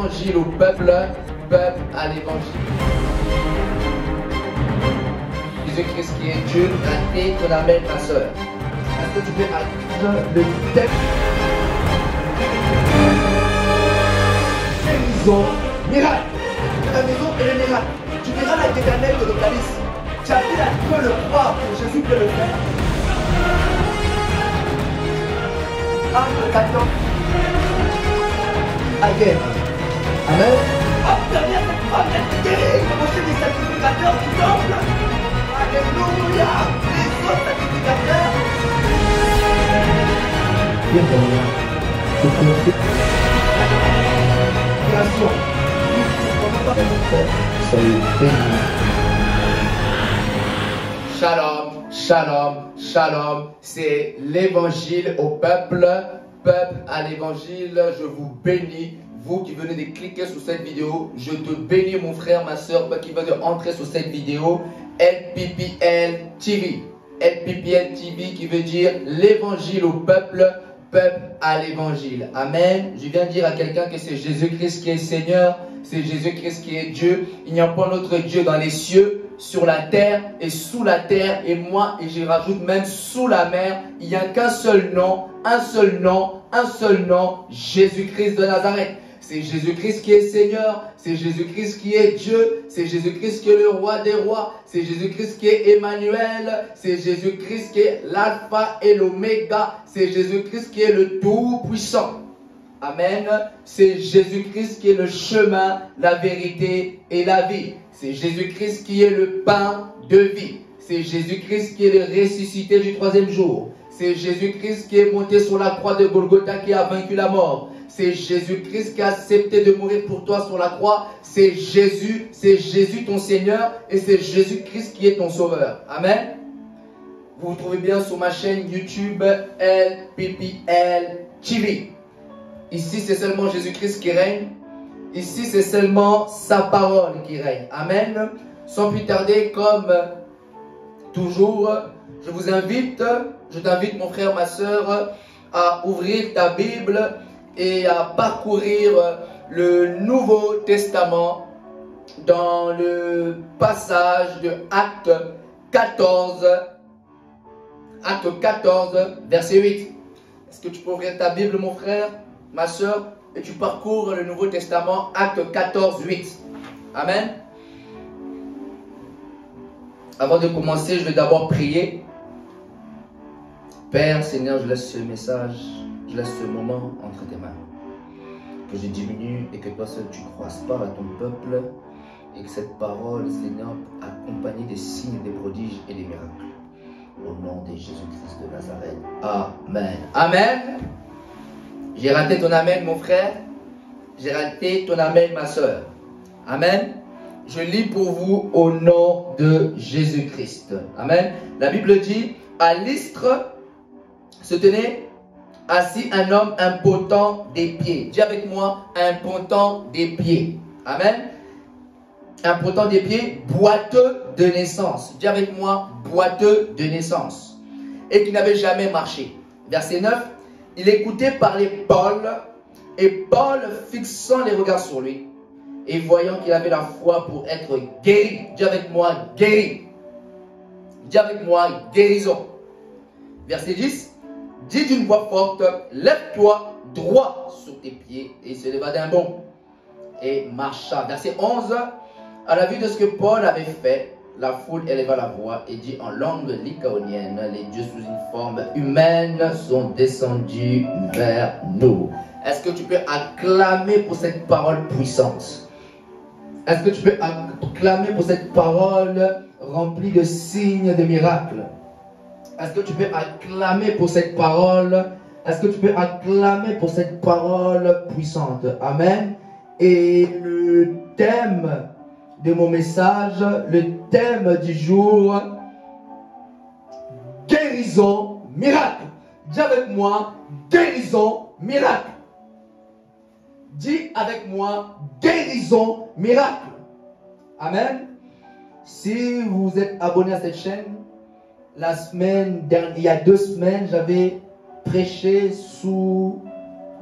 l'évangile au peuple, peuple à l'évangile. Jésus-Christ qui est Dieu, raté ton amène ma soeur. Est-ce que tu peux attendre le texte? Guérison, miracle. La maison et le miracle. Tu diras à l'Éternel de l'Ocalice. Tu as dit à toi le croire que Jésus peut le faire. Acte 14. Again. Amen. Obtenir guérir, commencer des sacrificateurs du temple. Alléluia. Les autres sacrificateurs. Bien pour moi. Soyez bénis. Shalom, shalom, shalom. C'est l'évangile au peuple, peuple à l'évangile. Je vous bénis. Vous qui venez de cliquer sur cette vidéo, je te bénis mon frère, ma soeur, toi qui venez d'entrer sur cette vidéo. LPPL TV. LPPL TV qui veut dire l'évangile au peuple, peuple à l'évangile. Amen. Je viens de dire à quelqu'un que c'est Jésus-Christ qui est Seigneur, c'est Jésus-Christ qui est Dieu. Il n'y a pas d'autre Dieu dans les cieux, sur la terre et sous la terre. Et moi, et j'y rajoute même sous la mer, il n'y a qu'un seul nom, un seul nom, un seul nom, Jésus-Christ de Nazareth. C'est Jésus-Christ qui est Seigneur, c'est Jésus-Christ qui est Dieu, c'est Jésus-Christ qui est le roi des rois, c'est Jésus-Christ qui est Emmanuel, c'est Jésus-Christ qui est l'alpha et l'oméga, c'est Jésus-Christ qui est le tout-puissant. Amen. C'est Jésus-Christ qui est le chemin, la vérité et la vie. C'est Jésus-Christ qui est le pain de vie. C'est Jésus-Christ qui est le ressuscité du troisième jour. C'est Jésus-Christ qui est monté sur la croix de Golgotha qui a vaincu la mort. C'est Jésus-Christ qui a accepté de mourir pour toi sur la croix. C'est Jésus ton Seigneur et c'est Jésus-Christ qui est ton Sauveur. Amen. Vous vous trouvez bien sur ma chaîne YouTube LPPL TV. Ici, c'est seulement Jésus-Christ qui règne. Ici, c'est seulement sa parole qui règne. Amen. Sans plus tarder, comme toujours, je t'invite mon frère, ma soeur, à ouvrir ta Bible et à parcourir le Nouveau Testament dans le passage de Acte 14, verset 8. Est-ce que tu peux ouvrir ta Bible, mon frère, ma soeur, et tu parcours le Nouveau Testament, Acte 14, 8. Amen. Avant de commencer, je vais d'abord prier. Père, Seigneur, je laisse ce message, je laisse ce moment entre tes mains. Que je diminue et que toi seul tu croisses pas à ton peuple et que cette parole, Seigneur, accompagnée des signes, des prodiges et des miracles. Au nom de Jésus-Christ de Nazareth. Amen. Amen. J'ai raté ton amen, mon frère. J'ai raté ton amen, ma soeur. Amen. Je lis pour vous au nom de Jésus-Christ. Amen. La Bible dit, à Lystre se tenait assis un homme impotent des pieds. Dis avec moi, impotent des pieds. Amen. Impotent des pieds, boiteux de naissance. Dis avec moi, boiteux de naissance. Et qui n'avait jamais marché. Verset 9. Il écoutait parler Paul, et Paul, fixant les regards sur lui, et voyant qu'il avait la foi pour être guéri. Dis avec moi, guéri. Dis avec moi, guérison. Verset 10. Dit d'une voix forte, lève-toi droit sur tes pieds. Et il se leva d'un bond et marcha. Verset 11. À la vue de ce que Paul avait fait, la foule éleva la voix et dit en langue lycaonienne, les dieux sous une forme humaine sont descendus vers nous. Est-ce que tu peux acclamer pour cette parole puissante? Est-ce que tu peux acclamer pour cette parole remplie de signes, de miracles? Est-ce que tu peux acclamer pour cette parole? Est-ce que tu peux acclamer pour cette parole puissante? Amen. Et le thème de mon message, le thème du jour, guérison, miracle. Dis avec moi, guérison, miracle. Dis avec moi, guérison, miracle. Amen. Si vous êtes abonné à cette chaîne, la semaine dernière, il y a 2 semaines, j'avais prêché sous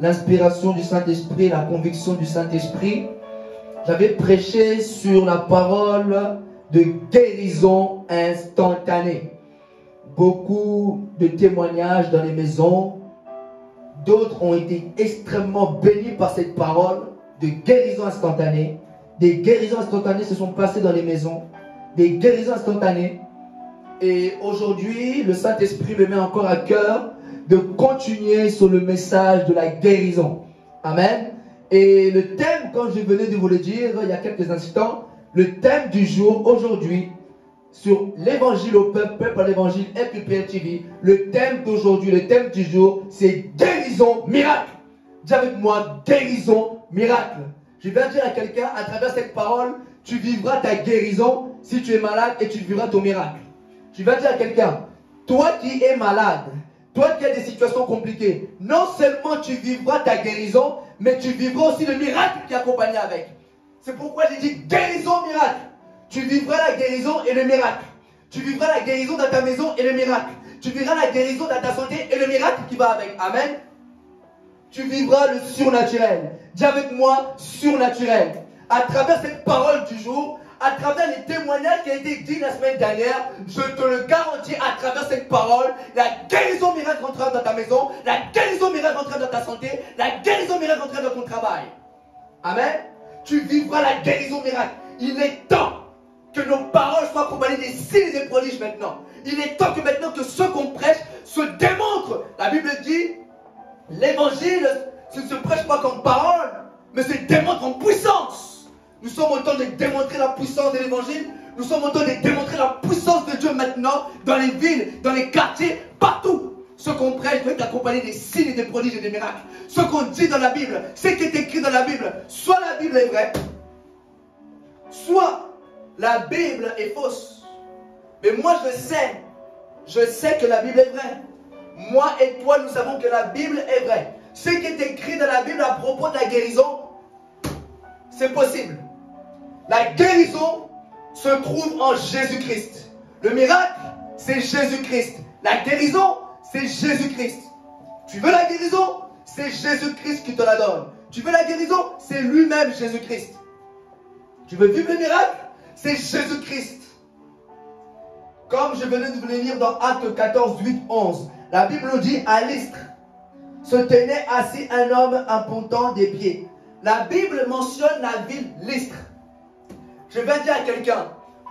l'inspiration du Saint-Esprit, la conviction du Saint-Esprit, j'avais prêché sur la parole de guérison instantanée. Beaucoup de témoignages dans les maisons, d'autres ont été extrêmement bénis par cette parole de guérison instantanée. Des guérisons instantanées se sont passées dans les maisons, des guérisons instantanées. Et aujourd'hui, le Saint-Esprit me met encore à cœur de continuer sur le message de la guérison. Amen. Et le thème, comme je venais de vous le dire il y a quelques instants, le thème du jour aujourd'hui, sur l'évangile au peuple, peuple à l'évangile, FPPL TV, le thème d'aujourd'hui, le thème du jour, c'est guérison miracle. Dis avec moi, guérison miracle. Je vais dire à quelqu'un, à travers cette parole, tu vivras ta guérison si tu es malade et tu vivras ton miracle. Je vais dire à quelqu'un, toi qui es malade, toi qui as des situations compliquées, non seulement tu vivras ta guérison, mais tu vivras aussi le miracle qui est accompagné avec. C'est pourquoi j'ai dit guérison miracle. Tu vivras la guérison et le miracle. Tu vivras la guérison dans ta maison et le miracle. Tu vivras la guérison dans ta santé et le miracle qui va avec. Amen. Tu vivras le surnaturel. Dis avec moi, surnaturel. À travers cette parole du jour, à travers les témoignages qui ont été dits la semaine dernière, je te le garantis, à travers cette parole, la guérison miracle rentrera dans ta maison, la guérison miracle rentrera dans ta santé, la guérison miracle rentrera dans ton travail. Amen. Tu vivras la guérison miracle. Il est temps que nos paroles soient accompagnées des signes et des prodiges maintenant. Il est temps que maintenant que ce qu'on prêche se démontre. La Bible dit, l'évangile, ce ne se prêche pas comme parole, mais se démontre en puissance. Nous sommes au temps de démontrer la puissance de l'évangile. Nous sommes au temps de démontrer la puissance de Dieu maintenant dans les villes, dans les quartiers, partout. Ce qu'on prêche doit être accompagné des signes et des prodiges et des miracles. Ce qu'on dit dans la Bible, ce qui est écrit dans la Bible, soit la Bible est vraie, soit la Bible est fausse. Mais moi je sais que la Bible est vraie. Moi et toi, nous savons que la Bible est vraie. Ce qui est écrit dans la Bible à propos de la guérison, c'est possible. La guérison se trouve en Jésus-Christ. Le miracle, c'est Jésus-Christ. La guérison, c'est Jésus-Christ. Tu veux la guérison? C'est Jésus-Christ qui te la donne. Tu veux la guérison? C'est lui-même Jésus-Christ. Tu veux vivre le miracle? C'est Jésus-Christ. Comme je venais de vous le lire dans Actes 14, 8, 11. La Bible nous dit, à Lystre se tenait assis un homme impotent des pieds. La Bible mentionne la ville Lystre. Je vais dire à quelqu'un,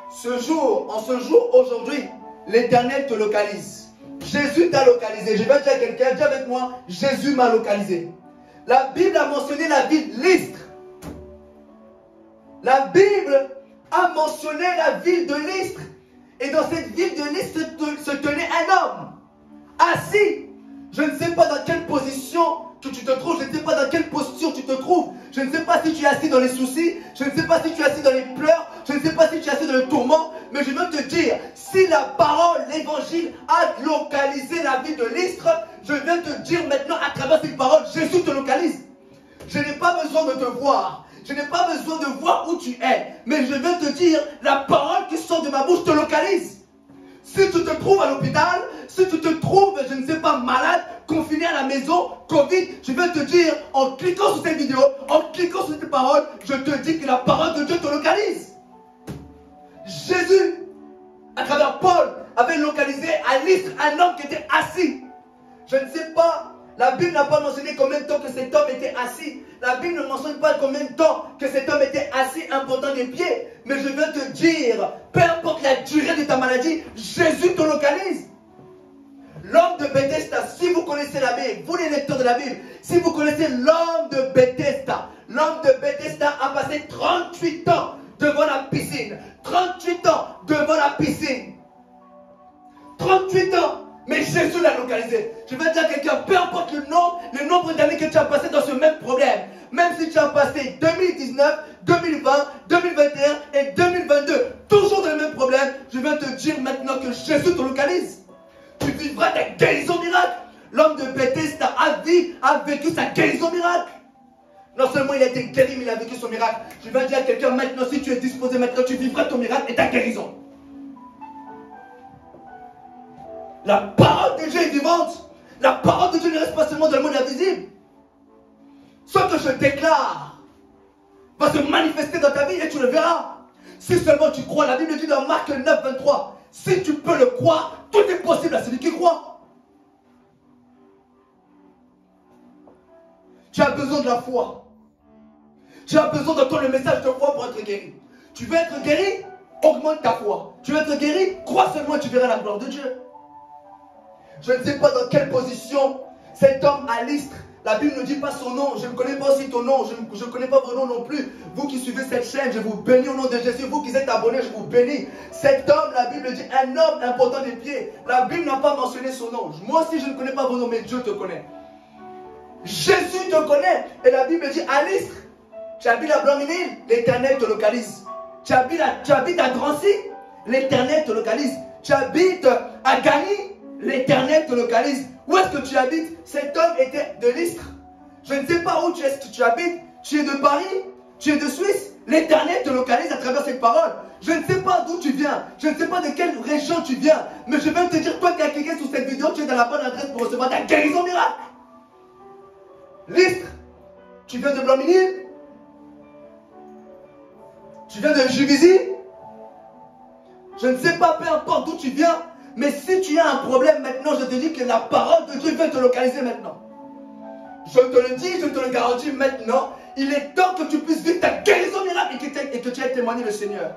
en ce jour, aujourd'hui, l'Éternel te localise. Jésus t'a localisé. Je vais dire à quelqu'un, dis avec moi, Jésus m'a localisé. La Bible a mentionné la ville Lystre. La Bible a mentionné la ville de Lystre. Et dans cette ville de Lystre se tenait un homme assis. Je ne sais pas dans quelle position que tu te trouves, je ne sais pas dans quelle posture tu te trouves. Je ne sais pas si tu es assis dans les soucis, je ne sais pas si tu es assis dans les pleurs, je ne sais pas si tu es assis dans le tourment, mais je veux te dire, si la parole, l'évangile a localisé la ville de Lystre, je viens te dire maintenant à travers cette parole, Jésus te localise. Je n'ai pas besoin de te voir. Je n'ai pas besoin de voir où tu es. Mais je vais te dire, la parole qui sort de ma bouche te localise. Si tu te trouves à l'hôpital, si tu te trouves, je ne sais pas, malade, confiné à la maison, Covid, je vais te dire, en cliquant sur cette vidéo, en cliquant sur cette parole, je te dis que la parole de Dieu te localise. Jésus, à travers Paul, avait localisé à Lystre un homme qui était assis. Je ne sais pas, la Bible n'a pas mentionné combien de temps que cet homme était assis. La Bible ne mentionne pas combien de temps que cet homme était assis, impotent des pieds. Mais je veux te dire, peu importe la durée de ta maladie, Jésus te localise. L'homme de Bethesda, si vous connaissez la Bible, vous les lecteurs de la Bible, si vous connaissez l'homme de Bethesda a passé 38 ans devant la piscine. 38 ans devant la piscine. 38 ans. Mais Jésus l'a localisé. Je vais dire à quelqu'un, peu importe le nombre d'années que tu as passé dans ce même problème, même si tu as passé 2019, 2020, 2021 et 2022, toujours dans le même problème, je vais te dire maintenant que Jésus te localise. Tu vivras ta guérison miracle. L'homme de Bethesda a vécu sa guérison miracle. Non seulement il a été guéri, mais il a vécu son miracle. Je vais dire à quelqu'un maintenant, si tu es disposé maintenant, tu vivras ton miracle et ta guérison. La parole de Dieu est vivante. La parole de Dieu ne reste pas seulement dans le monde invisible. Ce que je déclare va se manifester dans ta vie et tu le verras. Si seulement tu crois, la Bible dit dans Marc 9, 23, si tu peux le croire, tout est possible à celui qui croit. Tu as besoin de la foi. Tu as besoin d'entendre le message de foi pour être guéri. Tu veux être guéri? Augmente ta foi. Tu veux être guéri? Crois seulement et tu verras la gloire de Dieu. Je ne sais pas dans quelle position cet homme à l'Istre. La Bible ne dit pas son nom. Je ne connais pas aussi ton nom. Je ne connais pas vos noms non plus. Vous qui suivez cette chaîne, je vous bénis au nom de Jésus. Vous qui êtes abonnés, je vous bénis. Cet homme, la Bible dit un homme important des pieds. La Bible n'a pas mentionné son nom. Moi aussi, je ne connais pas vos noms, mais Dieu te connaît. Jésus te connaît. Et la Bible dit à l'Istre, tu habites à Blanc-Ménil, l'Éternel te localise. Tu habites à Drancy, l'Éternel te localise. Tu habites à Gagny, l'Éternel te localise. Où est-ce que tu habites? Cet homme était de l'Istre. Je ne sais pas où tu habites. Tu es de Paris, tu es de Suisse. L'Éternel te localise à travers cette parole. Je ne sais pas d'où tu viens. Je ne sais pas de quelle région tu viens. Mais je vais te dire, toi qui as cliqué sur cette vidéo, tu es dans la bonne adresse pour recevoir ta guérison miracle. L'Istre, tu viens de Blanc-Ménil? Tu viens de Juvisy? Je ne sais pas, peu importe d'où tu viens, mais si tu as un problème maintenant, je te dis que la parole de Dieu vient te localiser maintenant. Je te le dis, je te le garantis maintenant, il est temps que tu puisses vivre ta guérison miracle et que tu aies témoigné le Seigneur.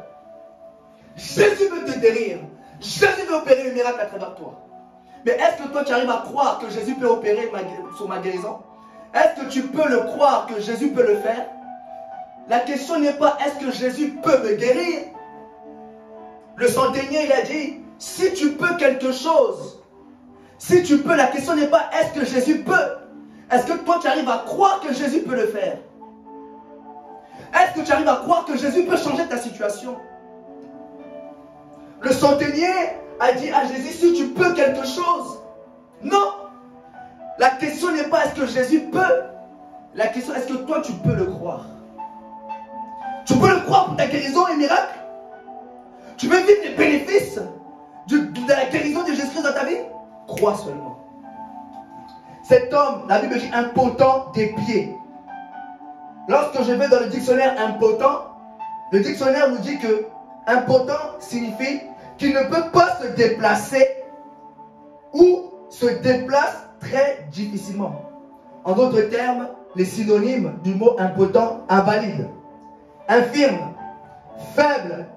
Jésus veut te guérir. Jésus veut opérer le miracle à travers toi. Mais est-ce que toi tu arrives à croire que Jésus peut opérer sur ma guérison? Est-ce que tu peux le croire que Jésus peut le faire? La question n'est pas est-ce que Jésus peut me guérir? Le centenier, il a dit, si tu peux quelque chose, si tu peux, la question n'est pas est-ce que Jésus peut? Est-ce que toi tu arrives à croire que Jésus peut le faire? Est-ce que tu arrives à croire que Jésus peut changer ta situation? Le centenier a dit à Jésus, si tu peux quelque chose. Non. La question n'est pas est-ce que Jésus peut? La question est-ce que toi tu peux le croire? Tu peux le croire pour ta guérison et miracle? Tu veux vivre les bénéfices de la guérison de Jésus-Christ dans ta vie? Crois seulement. Cet homme, la Bible dit impotent des pieds. Lorsque je vais dans le dictionnaire impotent, le dictionnaire nous dit que impotent signifie qu'il ne peut pas se déplacer ou se déplace très difficilement. En d'autres termes, les synonymes du mot impotent, invalide, infirme, faible,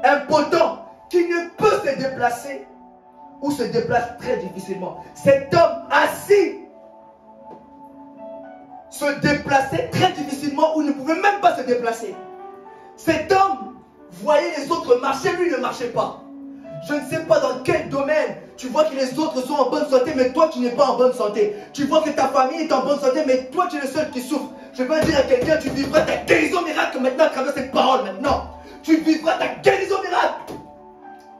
impotent, qui ne peut se déplacer ou se déplace très difficilement. Cet homme assis se déplaçait très difficilement ou ne pouvait même pas se déplacer. Cet homme voyait les autres marcher, lui ne marchait pas. Je ne sais pas dans quel domaine tu vois que les autres sont en bonne santé, mais toi tu n'es pas en bonne santé. Tu vois que ta famille est en bonne santé, mais toi tu es le seul qui souffre. Je vais dire à quelqu'un, tu vivras ta guérison miracle maintenant à travers cette parole maintenant. Tu vivras ta guérison miracle.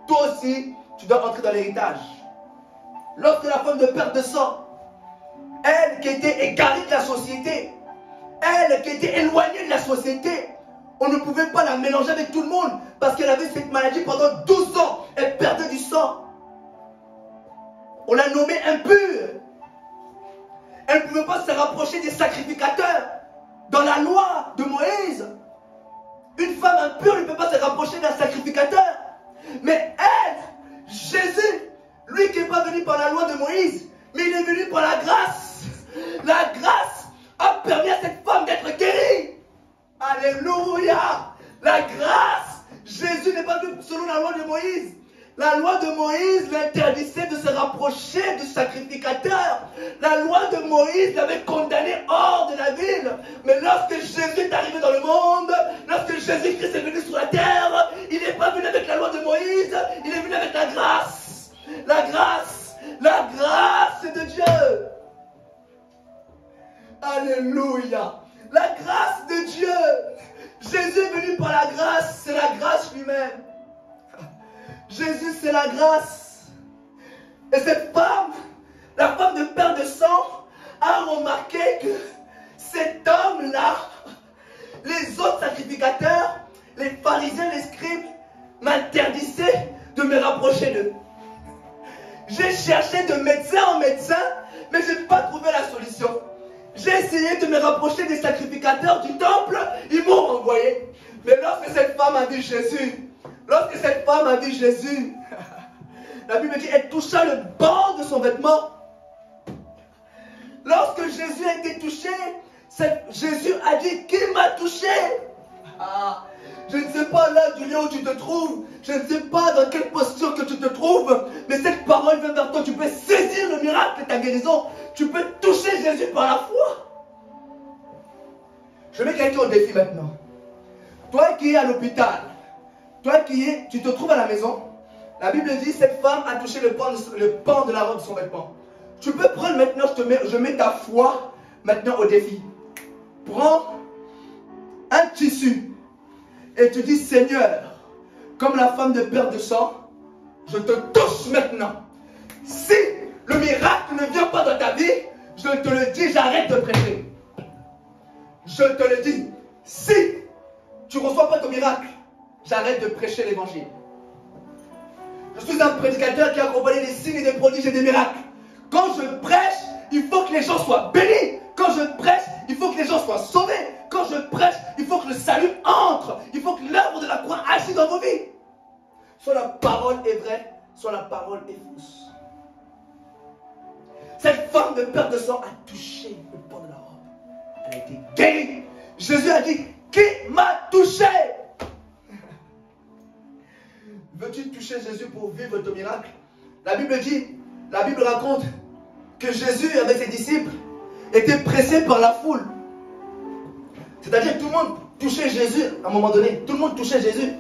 Toi aussi, tu dois entrer dans l'héritage. Lorsque la femme de perte de sang, elle qui était égarée de la société, elle qui était éloignée de la société, on ne pouvait pas la mélanger avec tout le monde parce qu'elle avait cette maladie pendant 12 ans. Elle perdait du sang. On l'a nommée impure. Elle ne pouvait pas se rapprocher des sacrificateurs. Dans la loi de Moïse, une femme impure ne peut pas se rapprocher d'un sacrificateur. Mais elle, Jésus, lui qui n'est pas venu par la loi de Moïse, mais il est venu par la grâce. La grâce a permis à cette femme d'être guérie. Alléluia. La grâce. Jésus n'est pas venu selon la loi de Moïse. La loi de Moïse l'interdisait de se rapprocher du sacrificateur. La loi de Moïse l'avait condamné hors de la ville. Mais lorsque Jésus est arrivé dans le monde, lorsque Jésus-Christ est venu sur la terre, il n'est pas venu avec la loi de Moïse, il est venu avec la grâce. La grâce de Dieu. Alléluia. La grâce de Dieu. Jésus est venu par la grâce, c'est la grâce lui-même. Jésus, c'est la grâce. Et cette femme, la femme de perte de sang, a remarqué que cet homme-là, les autres sacrificateurs, les pharisiens, les scribes, m'interdisaient de me rapprocher d'eux. J'ai cherché de médecin en médecin, mais je n'ai pas trouvé la solution. J'ai essayé de me rapprocher des sacrificateurs du temple, ils m'ont renvoyé. Mais lorsque cette femme a vu Jésus, la Bible dit, elle toucha le bord de son vêtement. Lorsque Jésus a été touché, Jésus a dit, qui m'a touché? Je ne sais pas là du lieu où tu te trouves, je ne sais pas dans quelle posture que tu te trouves, mais cette parole vient vers toi. Tu peux saisir le miracle de ta guérison, tu peux toucher Jésus par la foi. Je mets quelqu'un au défi maintenant. Toi qui es à l'hôpital, tu te trouves à la maison, la Bible dit, cette femme a touché le pan de la robe de son vêtement. Tu peux prendre maintenant, je mets ta foi maintenant au défi. Prends un tissu et tu dis, Seigneur, comme la femme de perte de sang, je te touche maintenant. Si le miracle ne vient pas dans ta vie, je te le dis, j'arrête de prêcher. Je te le dis, si tu ne reçois pas ton miracle, j'arrête de prêcher l'évangile. Je suis un prédicateur qui a accompagné des signes et des prodiges et des miracles. Quand je prêche, il faut que les gens soient bénis. Quand je prêche, il faut que les gens soient sauvés. Quand je prêche, il faut que le salut entre. Il faut que l'œuvre de la croix agisse dans vos vies. Soit la parole est vraie, soit la parole est fausse. Cette femme de perte de sang a touché le pan de la robe. Elle a été guérie. Jésus a dit, qui m'a touché? Veux-tu toucher Jésus pour vivre ton miracle? La Bible raconte que Jésus avec ses disciples était pressé par la foule. C'est-à-dire que tout le monde touchait Jésus à un moment donné. Tout le monde touchait Jésus.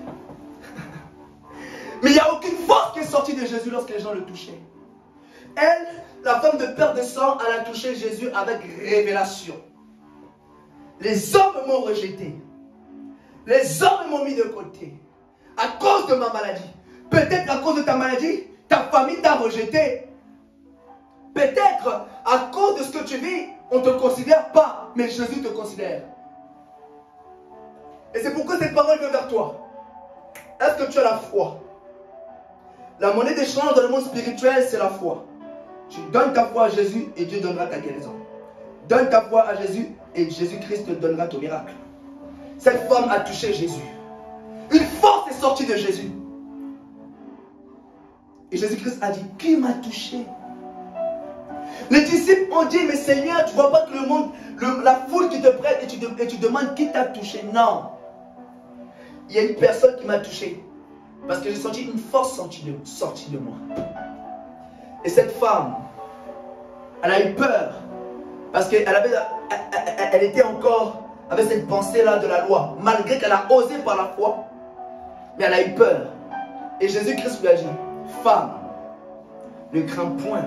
Mais il n'y a aucune force qui est sortie de Jésus lorsque les gens le touchaient. Elle, la femme de perte de sang, elle a touché Jésus avec révélation. Les hommes m'ont rejeté. Les hommes m'ont mis de côté. À cause de ma maladie. Peut-être à cause de ta maladie, ta famille t'a rejeté. Peut-être à cause de ce que tu vis, on ne te considère pas, mais Jésus te considère. Et c'est pourquoi cette parole vient vers toi. Est-ce que tu as la foi? La monnaie d'échange dans le monde spirituel, c'est la foi. Tu donnes ta foi à Jésus et Dieu donnera ta guérison. Donne ta foi à Jésus et Jésus-Christ te donnera ton miracle. Cette femme a touché Jésus. Une force est sortie de Jésus. Et Jésus-Christ a dit, qui m'a touché? Les disciples ont dit, mais Seigneur, tu ne vois pas que le monde, la foule qui te prête et tu demandes qui t'a touché? Non. Il y a une personne qui m'a touché. Parce que j'ai senti une force sortie de moi. Et cette femme, elle a eu peur. Parce qu'elle était encore avec cette pensée-là de la loi. Malgré qu'elle a osé par la foi. Mais elle a eu peur. Et Jésus-Christ lui a dit, femme, ne crains point.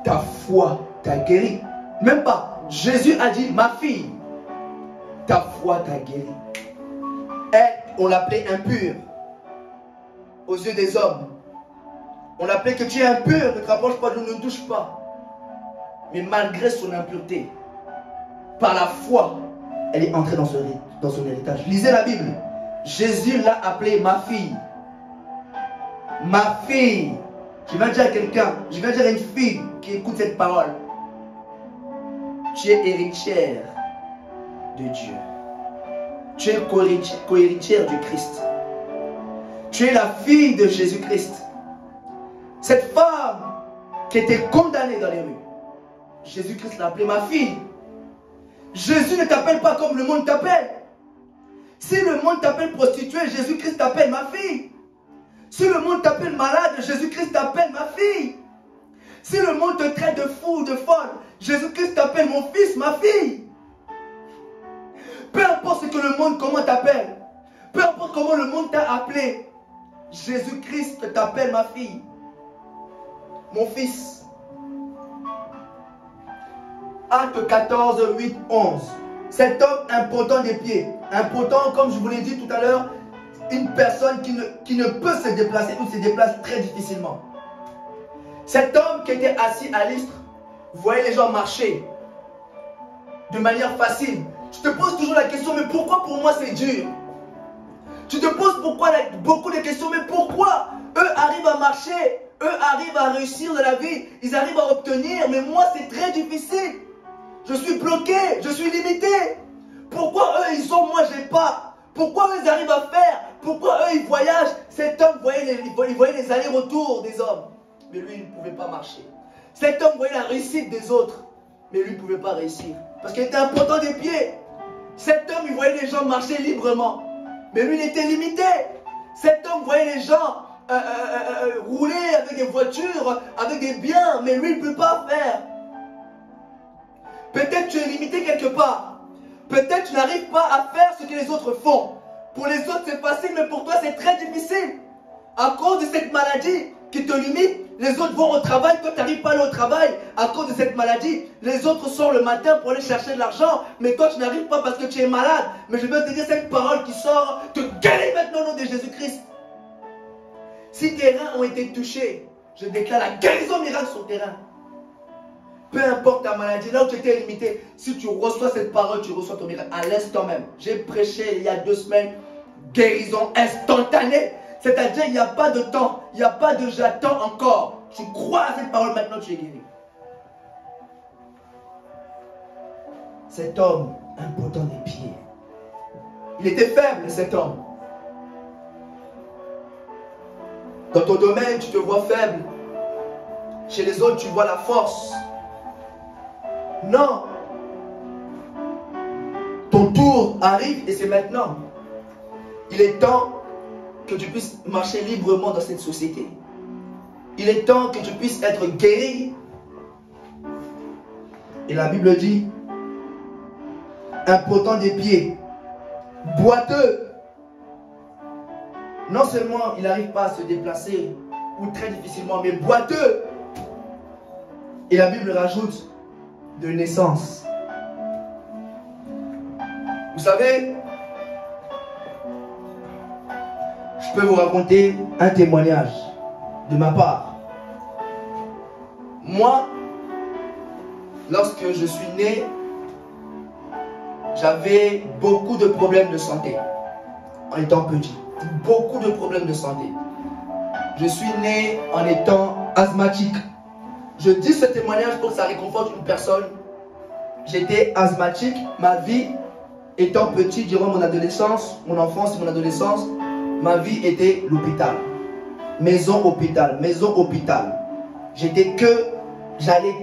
Ta foi t'a guéri. Même pas. Jésus a dit, ma fille, ta foi t'a guéri. Elle, on l'appelait impure aux yeux des hommes. On l'appelait que tu es impur, ne te rapproche pas de nous, ne touche pas. Mais malgré son impureté, par la foi, elle est entrée dans son héritage. Lisez la Bible. Jésus l'a appelée ma fille. Ma fille. Je vais dire à quelqu'un, je vais dire à une fille qui écoute cette parole. Tu es héritière de Dieu. Tu es co-héritière du Christ. Tu es la fille de Jésus-Christ. Cette femme qui était condamnée dans les rues, Jésus-Christ l'a appelée ma fille. Jésus ne t'appelle pas comme le monde t'appelle. Si le monde t'appelle prostituée, Jésus-Christ t'appelle ma fille. Si le monde t'appelle malade, Jésus-Christ t'appelle ma fille. Si le monde te traite de fou ou de folle, Jésus-Christ t'appelle mon fils, ma fille. Peu importe ce que le monde, comment t'appelle, peu importe comment le monde t'a appelé, Jésus-Christ t'appelle ma fille, mon fils. Acte 14, 8, 11. Cet homme impotent des pieds. Impotent, comme je vous l'ai dit tout à l'heure, une personne qui ne peut se déplacer ou se déplace très difficilement. Cet homme qui était assis à l'istre, voyait les gens marcher de manière facile. Tu te poses toujours la question, mais pourquoi pour moi c'est dur? Tu te poses beaucoup de questions, mais pourquoi eux arrivent à marcher, eux arrivent à réussir de la vie, ils arrivent à obtenir, mais moi c'est très difficile. Je suis bloqué, je suis limité. Pourquoi eux ils ont, moi j'ai pas? Pourquoi eux ils arrivent à faire? Pourquoi eux ils voyagent? Cet homme voyait les allers-retours des hommes, mais lui il ne pouvait pas marcher. Cet homme voyait la réussite des autres, mais lui ne pouvait pas réussir. Parce qu'il était impotent des pieds. Cet homme il voyait les gens marcher librement, mais lui il était limité. Cet homme voyait les gens rouler avec des voitures, avec des biens, mais lui il ne peut pas faire. Peut-être tu es limité quelque part. Peut-être tu n'arrives pas à faire ce que les autres font. Pour les autres c'est facile, mais pour toi c'est très difficile. À cause de cette maladie qui te limite, les autres vont au travail, toi tu n'arrives pas à aller au travail. À cause de cette maladie, les autres sortent le matin pour aller chercher de l'argent, mais toi tu n'arrives pas parce que tu es malade. Mais je veux te dire, cette parole qui sort te guérit maintenant au nom de Jésus-Christ. Si tes reins ont été touchés, je déclare la guérison miracle sur tes reins. Peu importe ta maladie, là où tu étais limité, si tu reçois cette parole, tu reçois ton miracle à l'instant même. J'ai prêché il y a 2 semaines, guérison instantanée. C'est-à-dire, il n'y a pas de temps, il n'y a pas de j'attends encore. Tu crois à cette parole, maintenant tu es guéri. Cet homme, impotent des pieds. Il était faible, cet homme. Dans ton domaine, tu te vois faible. Chez les autres, tu vois la force. Non. Ton tour arrive et c'est maintenant. Il est temps que tu puisses marcher librement dans cette société. Il est temps que tu puisses être guéri. Et la Bible dit, impotent des pieds, boiteux. Non seulement il n'arrive pas à se déplacer, ou très difficilement, mais boiteux. Et la Bible rajoute, de naissance. Vous savez, je peux vous raconter un témoignage de ma part. Moi, lorsque je suis né, j'avais beaucoup de problèmes de santé en étant petit. Beaucoup de problèmes de santé. Je suis né en étant asthmatique. Je dis ce témoignage pour que ça réconforte une personne. J'étais asthmatique, ma vie étant petit durant mon adolescence, mon enfance et mon adolescence, ma vie était l'hôpital. Maison, hôpital, maison, hôpital. J'allais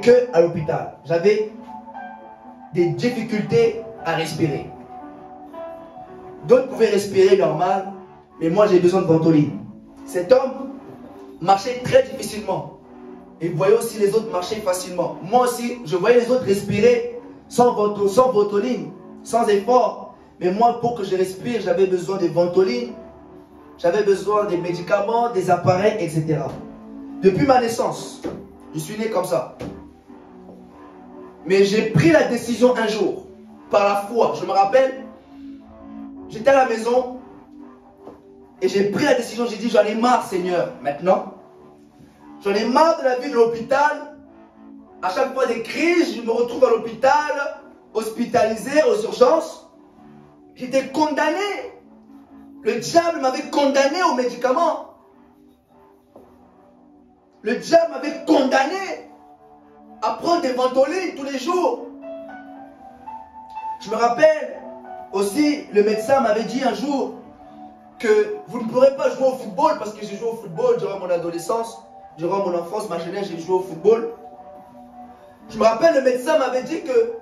que à l'hôpital. J'avais des difficultés à respirer. D'autres pouvaient respirer normal, mais moi j'ai besoin de ventoline. Cet homme marchait très difficilement. Et vous voyez aussi les autres marcher facilement. Moi aussi, je voyais les autres respirer sans ventoline, sans effort. Mais moi, pour que je respire, j'avais besoin de ventoline. J'avais besoin des médicaments, des appareils, etc. Depuis ma naissance, je suis né comme ça. Mais j'ai pris la décision un jour, par la foi. Je me rappelle, j'étais à la maison et j'ai pris la décision. J'ai dit, j'en ai marre, Seigneur, maintenant. J'en ai marre de la vie de l'hôpital. À chaque fois des crises, je me retrouve à l'hôpital, hospitalisé aux urgences. J'étais condamné. Le diable m'avait condamné aux médicaments. Le diable m'avait condamné à prendre des ventolines tous les jours. Je me rappelle aussi, le médecin m'avait dit un jour que vous ne pourrez pas jouer au football parce que j'ai joué au football durant mon adolescence. Durant mon enfance, ma jeunesse, j'ai joué au football. Je me rappelle, le médecin m'avait dit que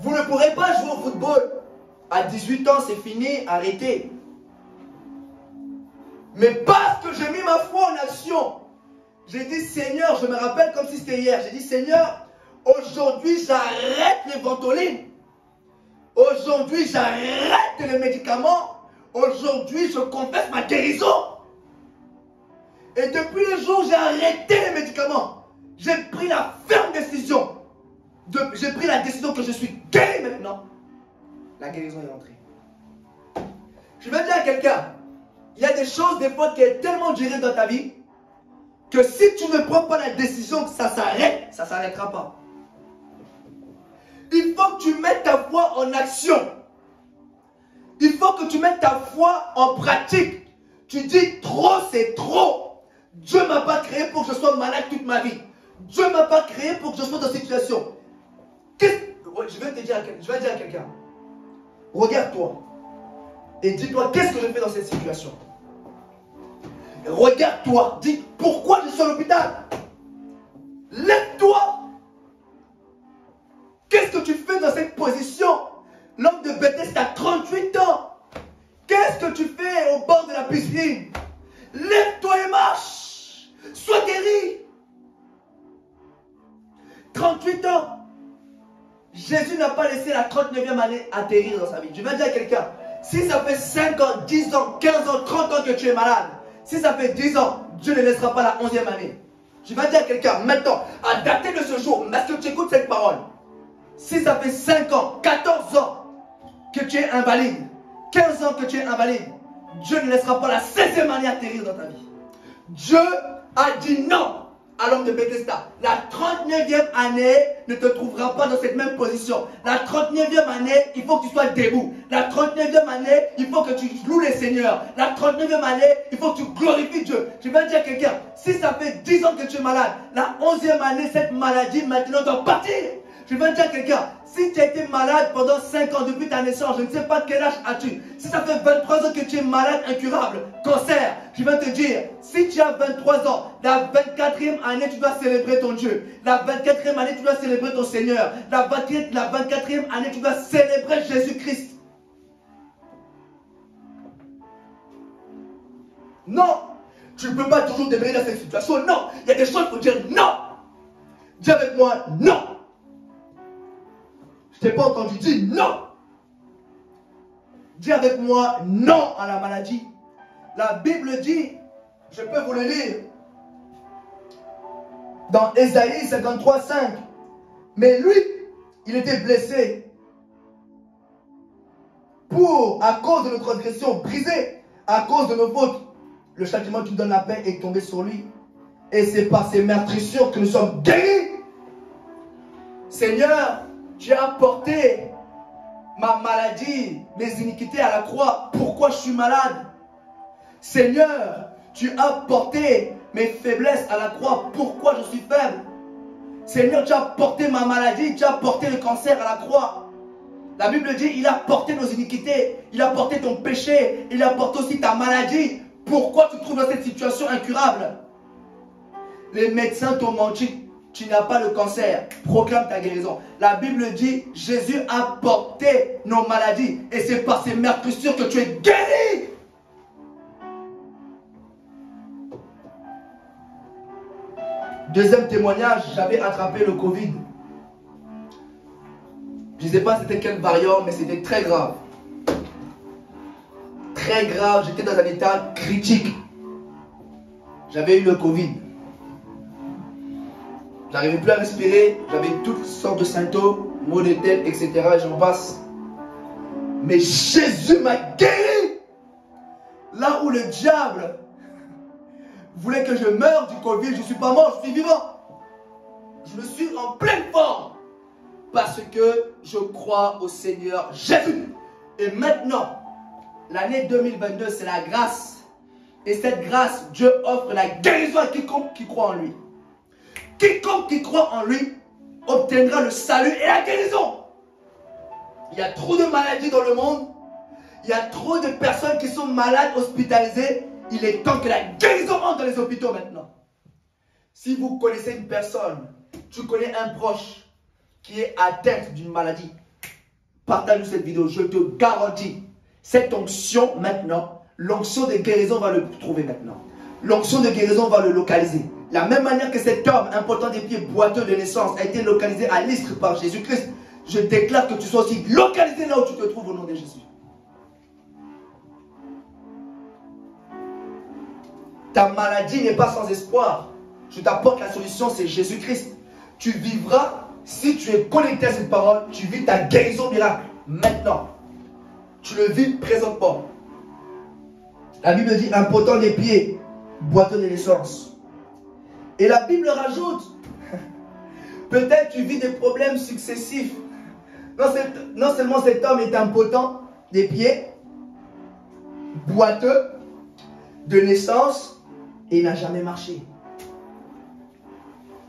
vous ne pourrez pas jouer au football. À 18 ans, c'est fini, arrêtez. Mais parce que j'ai mis ma foi en action, j'ai dit, Seigneur, je me rappelle comme si c'était hier. J'ai dit, Seigneur, aujourd'hui, j'arrête les ventolines. Aujourd'hui, j'arrête les médicaments. Aujourd'hui, je confesse ma guérison. Et depuis le jour où j'ai arrêté les médicaments, j'ai pris la ferme décision. J'ai pris la décision que je suis guéri maintenant. La guérison est entrée. Je vais dire à quelqu'un, il y a des choses des fois qui sont tellement durées dans ta vie que si tu ne prends pas la décision que ça s'arrête, ça ne s'arrêtera pas. Il faut que tu mettes ta foi en action. Il faut que tu mettes ta foi en pratique. Tu dis trop, c'est trop. Dieu ne m'a pas créé pour que je sois malade toute ma vie. Dieu ne m'a pas créé pour que je sois dans cette situation. je vais dire à quelqu'un, regarde-toi et dis-toi qu'est-ce que je fais dans cette situation. Regarde-toi, dis pourquoi je suis à l'hôpital. Lève-toi. Qu'est-ce que tu fais dans cette position? L'homme de Bethesda a 38 ans. Qu'est-ce que tu fais au bord de la piscine? Lève-toi et marche. Sois guéri. 38 ans. Jésus n'a pas laissé la 39e année atterrir dans sa vie. Je vais dire à quelqu'un, si ça fait 5 ans, 10 ans, 15 ans, 30 ans que tu es malade, si ça fait 10 ans, Dieu ne laissera pas la 11e année. Je vais dire à quelqu'un, maintenant, à dater de ce jour, est-ce que tu écoutes cette parole? Si ça fait 5 ans, 14 ans que tu es invalide, 15 ans que tu es invalide, Dieu ne laissera pas la 16e année atterrir dans ta vie. Dieu a dit non à l'homme de Bethesda. La 39e année ne te trouvera pas dans cette même position. La 39e année, il faut que tu sois debout. La 39e année, il faut que tu loues les seigneurs. La 39e année, il faut que tu glorifies Dieu. Je vais dire à quelqu'un, si ça fait 10 ans que tu es malade, la 11e année, cette maladie maintenant doit partir. Je vais dire à quelqu'un, si tu as été malade pendant 5 ans depuis ta naissance, je ne sais pas quel âge as-tu. Si ça fait 23 ans que tu es malade, incurable, cancer, je vais te dire, si tu as 23 ans, la 24e année, tu dois célébrer ton Dieu. La 24e année, tu dois célébrer ton Seigneur. La 24e année, tu dois célébrer Jésus-Christ. Non, tu ne peux pas toujours demeurer dans cette situation. Non, il y a des choses pour dire non. Dis avec moi, non. Je t'ai pas entendu dire non. Dis avec moi non à la maladie. La Bible dit, je peux vous le lire, dans Ésaïe 53:5. Mais lui, il était blessé à cause de nos transgressions, brisé à cause de nos fautes. Le châtiment qui nous donne la paix est tombé sur lui. Et c'est par ses meurtrissures que nous sommes guéris. Seigneur, tu as porté ma maladie, mes iniquités à la croix. Pourquoi je suis malade? Seigneur, tu as porté mes faiblesses à la croix. Pourquoi je suis faible? Seigneur, tu as porté ma maladie, tu as porté le cancer à la croix. La Bible dit, il a porté nos iniquités, il a porté ton péché, il a porté aussi ta maladie. Pourquoi tu te trouves dans cette situation incurable? Les médecins t'ont menti. Tu n'as pas le cancer. Proclame ta guérison. La Bible dit, Jésus a porté nos maladies. Et c'est par ses meurtrissures que tu es guéri. Deuxième témoignage, j'avais attrapé le Covid. Je ne sais pas c'était quel variant, mais c'était très grave. Très grave, j'étais dans un état critique. J'avais eu le Covid. J'arrivais plus à respirer, j'avais toutes sortes de symptômes, maux de tête, etc. Et j'en passe. Mais Jésus m'a guéri. Là où le diable voulait que je meure du Covid, je ne suis pas mort, je suis vivant. Je me suis en pleine forme. Parce que je crois au Seigneur Jésus. Et maintenant, l'année 2022, c'est la grâce. Et cette grâce, Dieu offre la guérison à quiconque qui croit en lui. Quiconque qui croit en lui obtiendra le salut et la guérison. Il y a trop de maladies dans le monde. Il y a trop de personnes qui sont malades, hospitalisées. Il est temps que la guérison entre dans les hôpitaux maintenant. Si vous connaissez une personne, tu connais un proche qui est atteint d'une maladie, partage cette vidéo. Je te garantis, cette onction maintenant, l'onction de guérison va le trouver maintenant. L'onction de guérison va le localiser. La même manière que cet homme important des pieds boiteux de naissance a été localisé à l'Istre par Jésus-Christ, je déclare que tu sois aussi localisé là où tu te trouves au nom de Jésus. Ta maladie n'est pas sans espoir. Je t'apporte la solution, c'est Jésus-Christ. Tu vivras, si tu es connecté à cette parole, tu vis ta guérison miracle. Maintenant, tu le vis présentement. La Bible dit impotent des pieds, boiteux de naissance. Et la Bible rajoute, peut-être tu vis des problèmes successifs. Non seulement cet homme est impotent des pieds, boiteux de naissance, et il n'a jamais marché.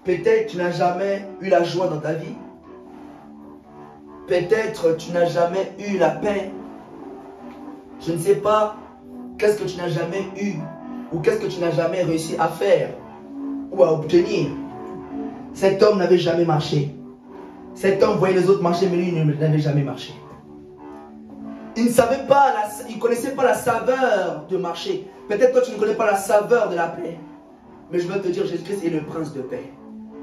Peut-être tu n'as jamais eu la joie dans ta vie. Peut-être tu n'as jamais eu la paix. Je ne sais pas qu'est-ce que tu n'as jamais eu ou qu'est-ce que tu n'as jamais réussi à faire ou à obtenir. Cet homme n'avait jamais marché. Cet homme voyait les autres marcher, mais lui n'avait jamais marché. Il ne savait pas, il ne connaissait pas la saveur de marcher. Peut-être toi tu ne connais pas la saveur de la paix. Mais je veux te dire, Jésus-Christ est le prince de paix.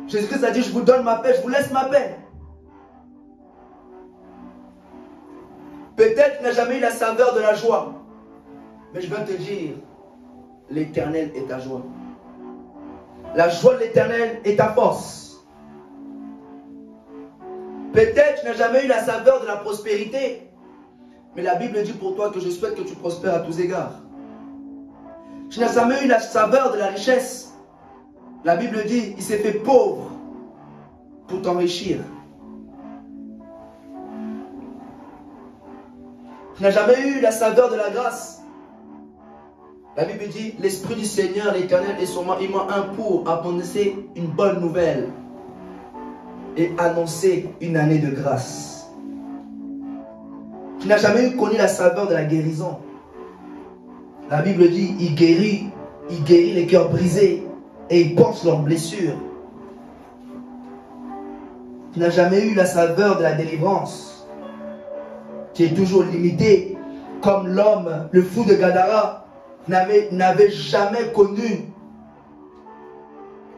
Jésus-Christ a dit, je vous donne ma paix, je vous laisse ma paix. Peut-être tu n'as jamais eu la saveur de la joie. Mais je veux te dire, l'Éternel est ta joie. La joie de l'Éternel est ta force. Peut-être tu n'as jamais eu la saveur de la prospérité. Mais la Bible dit pour toi que je souhaite que tu prospères à tous égards. Tu n'as jamais eu la saveur de la richesse. La Bible dit, il s'est fait pauvre pour t'enrichir. Tu n'as jamais eu la saveur de la grâce. La Bible dit, l'Esprit du Seigneur, l'Éternel est sur moi. Il m'a un pour annoncer une bonne nouvelle et annoncer une année de grâce. Tu n'as jamais connu la saveur de la guérison. La Bible dit, il guérit les cœurs brisés et il pense leurs blessures. Tu n'as jamais eu la saveur de la délivrance. Tu es toujours limité, comme l'homme, le fou de Gadara, n'avait jamais connu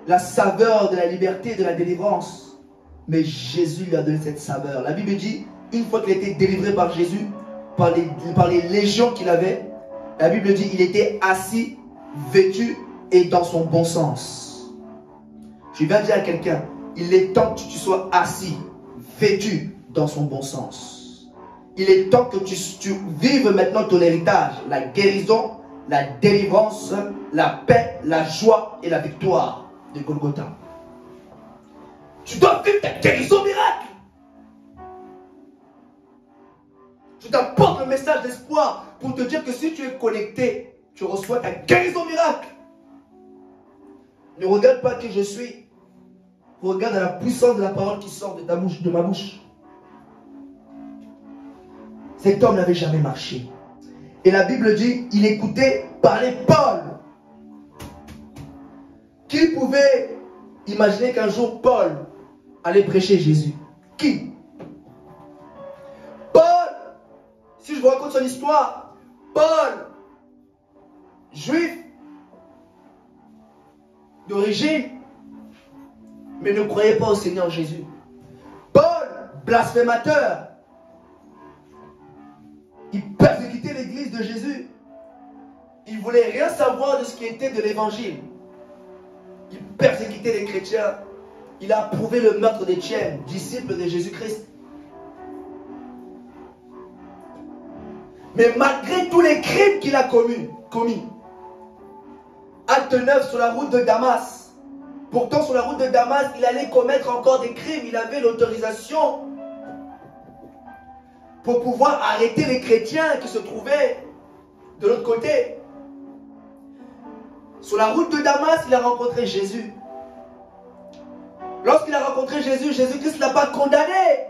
la saveur de la liberté, de la délivrance. Mais Jésus lui a donné cette saveur. La Bible dit, une fois qu'il a été délivré par Jésus, par les légions qu'il avait, la Bible dit, il était assis, vêtu et dans son bon sens. Je viens de dire à quelqu'un, il est temps que tu sois assis, vêtu dans son bon sens. Il est temps que tu vives maintenant ton héritage, la guérison, la délivrance, la paix, la joie et la victoire de Golgotha. Tu dois vivre ta guérison miracle. Je t'apporte le message d'espoir pour te dire que si tu es connecté, tu reçois ta guérison miracle. Ne regarde pas qui je suis. Regarde la puissance de la parole qui sort de ta bouche, de ma bouche. Cet homme n'avait jamais marché. Et la Bible dit, il écoutait parler Paul. Qui pouvait imaginer qu'un jour Paul allait prêcher Jésus? Qui? Paul, si je vous raconte son histoire, Paul, juif, d'origine, mais ne croyait pas au Seigneur Jésus. Paul, blasphémateur, il persécutait l'église de Jésus. Il ne voulait rien savoir de ce qui était de l'évangile. Il persécutait les chrétiens. Il a approuvé le meurtre d'Étienne, disciple de Jésus-Christ. Mais malgré tous les crimes qu'il a commis, acte 9 sur la route de Damas. Pourtant sur la route de Damas, il allait commettre encore des crimes. Il avait l'autorisation pour pouvoir arrêter les chrétiens qui se trouvaient de l'autre côté. Sur la route de Damas, il a rencontré Jésus. Lorsqu'il a rencontré Jésus, Jésus-Christ ne l'a pas condamné.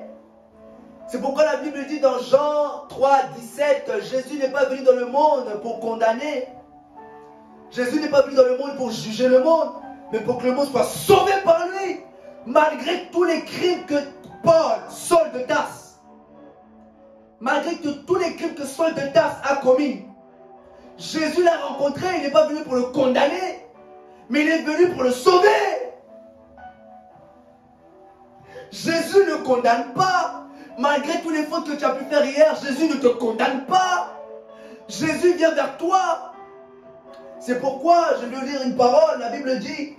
C'est pourquoi la Bible dit dans Jean 3, 17, Jésus n'est pas venu dans le monde pour condamner. Jésus n'est pas venu dans le monde pour juger le monde, mais pour que le monde soit sauvé par lui. Malgré tous les crimes que Paul, Saul de Tarse, malgré tous les crimes que Saul de Tarse a commis, Jésus l'a rencontré. Il n'est pas venu pour le condamner, mais il est venu pour le sauver. Jésus ne condamne pas. Malgré tous les fautes que tu as pu faire hier, Jésus ne te condamne pas. Jésus vient vers toi. C'est pourquoi je vais lire une parole. La Bible dit,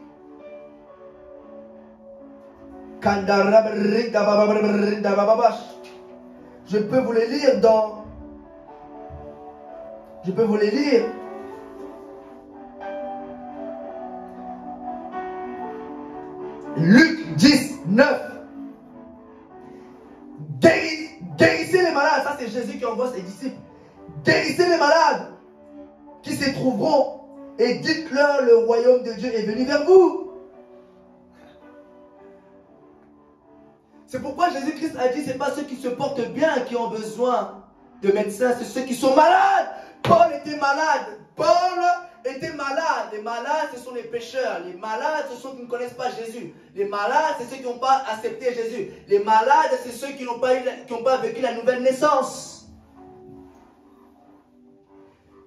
je peux vous les lire dans... Je peux vous les lire. Luc 10, 9. Guérissez les malades. Ça, c'est Jésus qui envoie ses disciples. Guérissez les malades qui se trouveront et dites-leur le royaume de Dieu est venu vers vous. C'est pourquoi Jésus-Christ a dit, ce n'est pas ceux qui se portent bien qui ont besoin de médecins, c'est ceux qui sont malades. Paul était malade. Paul était malade. Les malades, ce sont les pécheurs. Les malades, ce sont ceux qui ne connaissent pas Jésus. Les malades, c'est ceux qui n'ont pas accepté Jésus. Les malades, c'est ceux qui n'ont pas vécu la nouvelle naissance.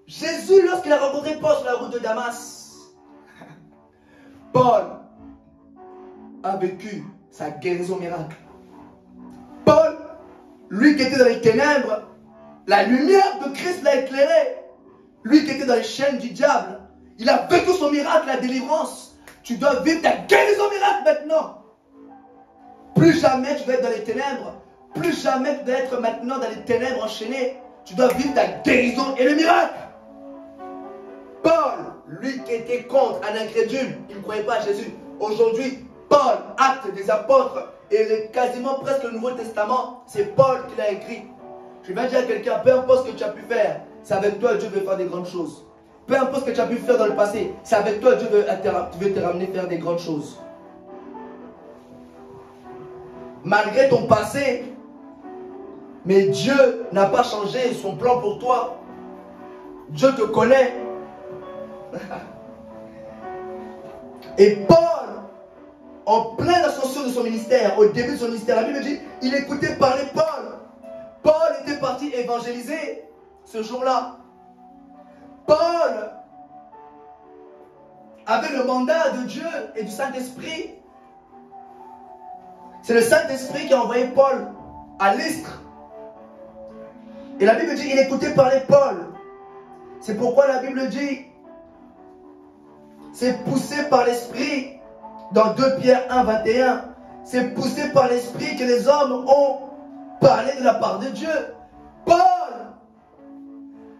Jésus, lorsqu'il a rencontré Paul sur la route de Damas, Paul a vécu sa guérison miracle. Paul, lui qui était dans les ténèbres, la lumière de Christ l'a éclairé. Lui qui était dans les chaînes du diable, il a vécu son miracle, la délivrance. Tu dois vivre ta guérison miracle maintenant. Plus jamais tu dois être dans les ténèbres. Plus jamais tu dois être maintenant dans les ténèbres enchaînées. Tu dois vivre ta guérison et le miracle. Paul, lui qui était contre, un incrédule, il ne croyait pas à Jésus. Aujourd'hui, Paul, acte des apôtres, et quasiment presque le Nouveau Testament, c'est Paul qui l'a écrit. Je vais dire à quelqu'un, peu importe ce que tu as pu faire, c'est avec toi Dieu veut faire des grandes choses. Peu importe ce que tu as pu faire dans le passé, c'est avec toi Dieu veut te ramener faire des grandes choses. Malgré ton passé, mais Dieu n'a pas changé son plan pour toi. Dieu te connaît. Et Paul, en plein ascension de son ministère, au début de son ministère, la Bible dit, il écoutait parler Paul. Paul était parti évangéliser ce jour-là. Paul avait le mandat de Dieu et du Saint-Esprit. C'est le Saint-Esprit qui a envoyé Paul à Lystre. Et la Bible dit, il écoutait parler Paul. C'est pourquoi la Bible dit, c'est poussé par l'Esprit, dans 2 Pierre 1, 21, c'est poussé par l'Esprit que les hommes ont parlé de la part de Dieu. Paul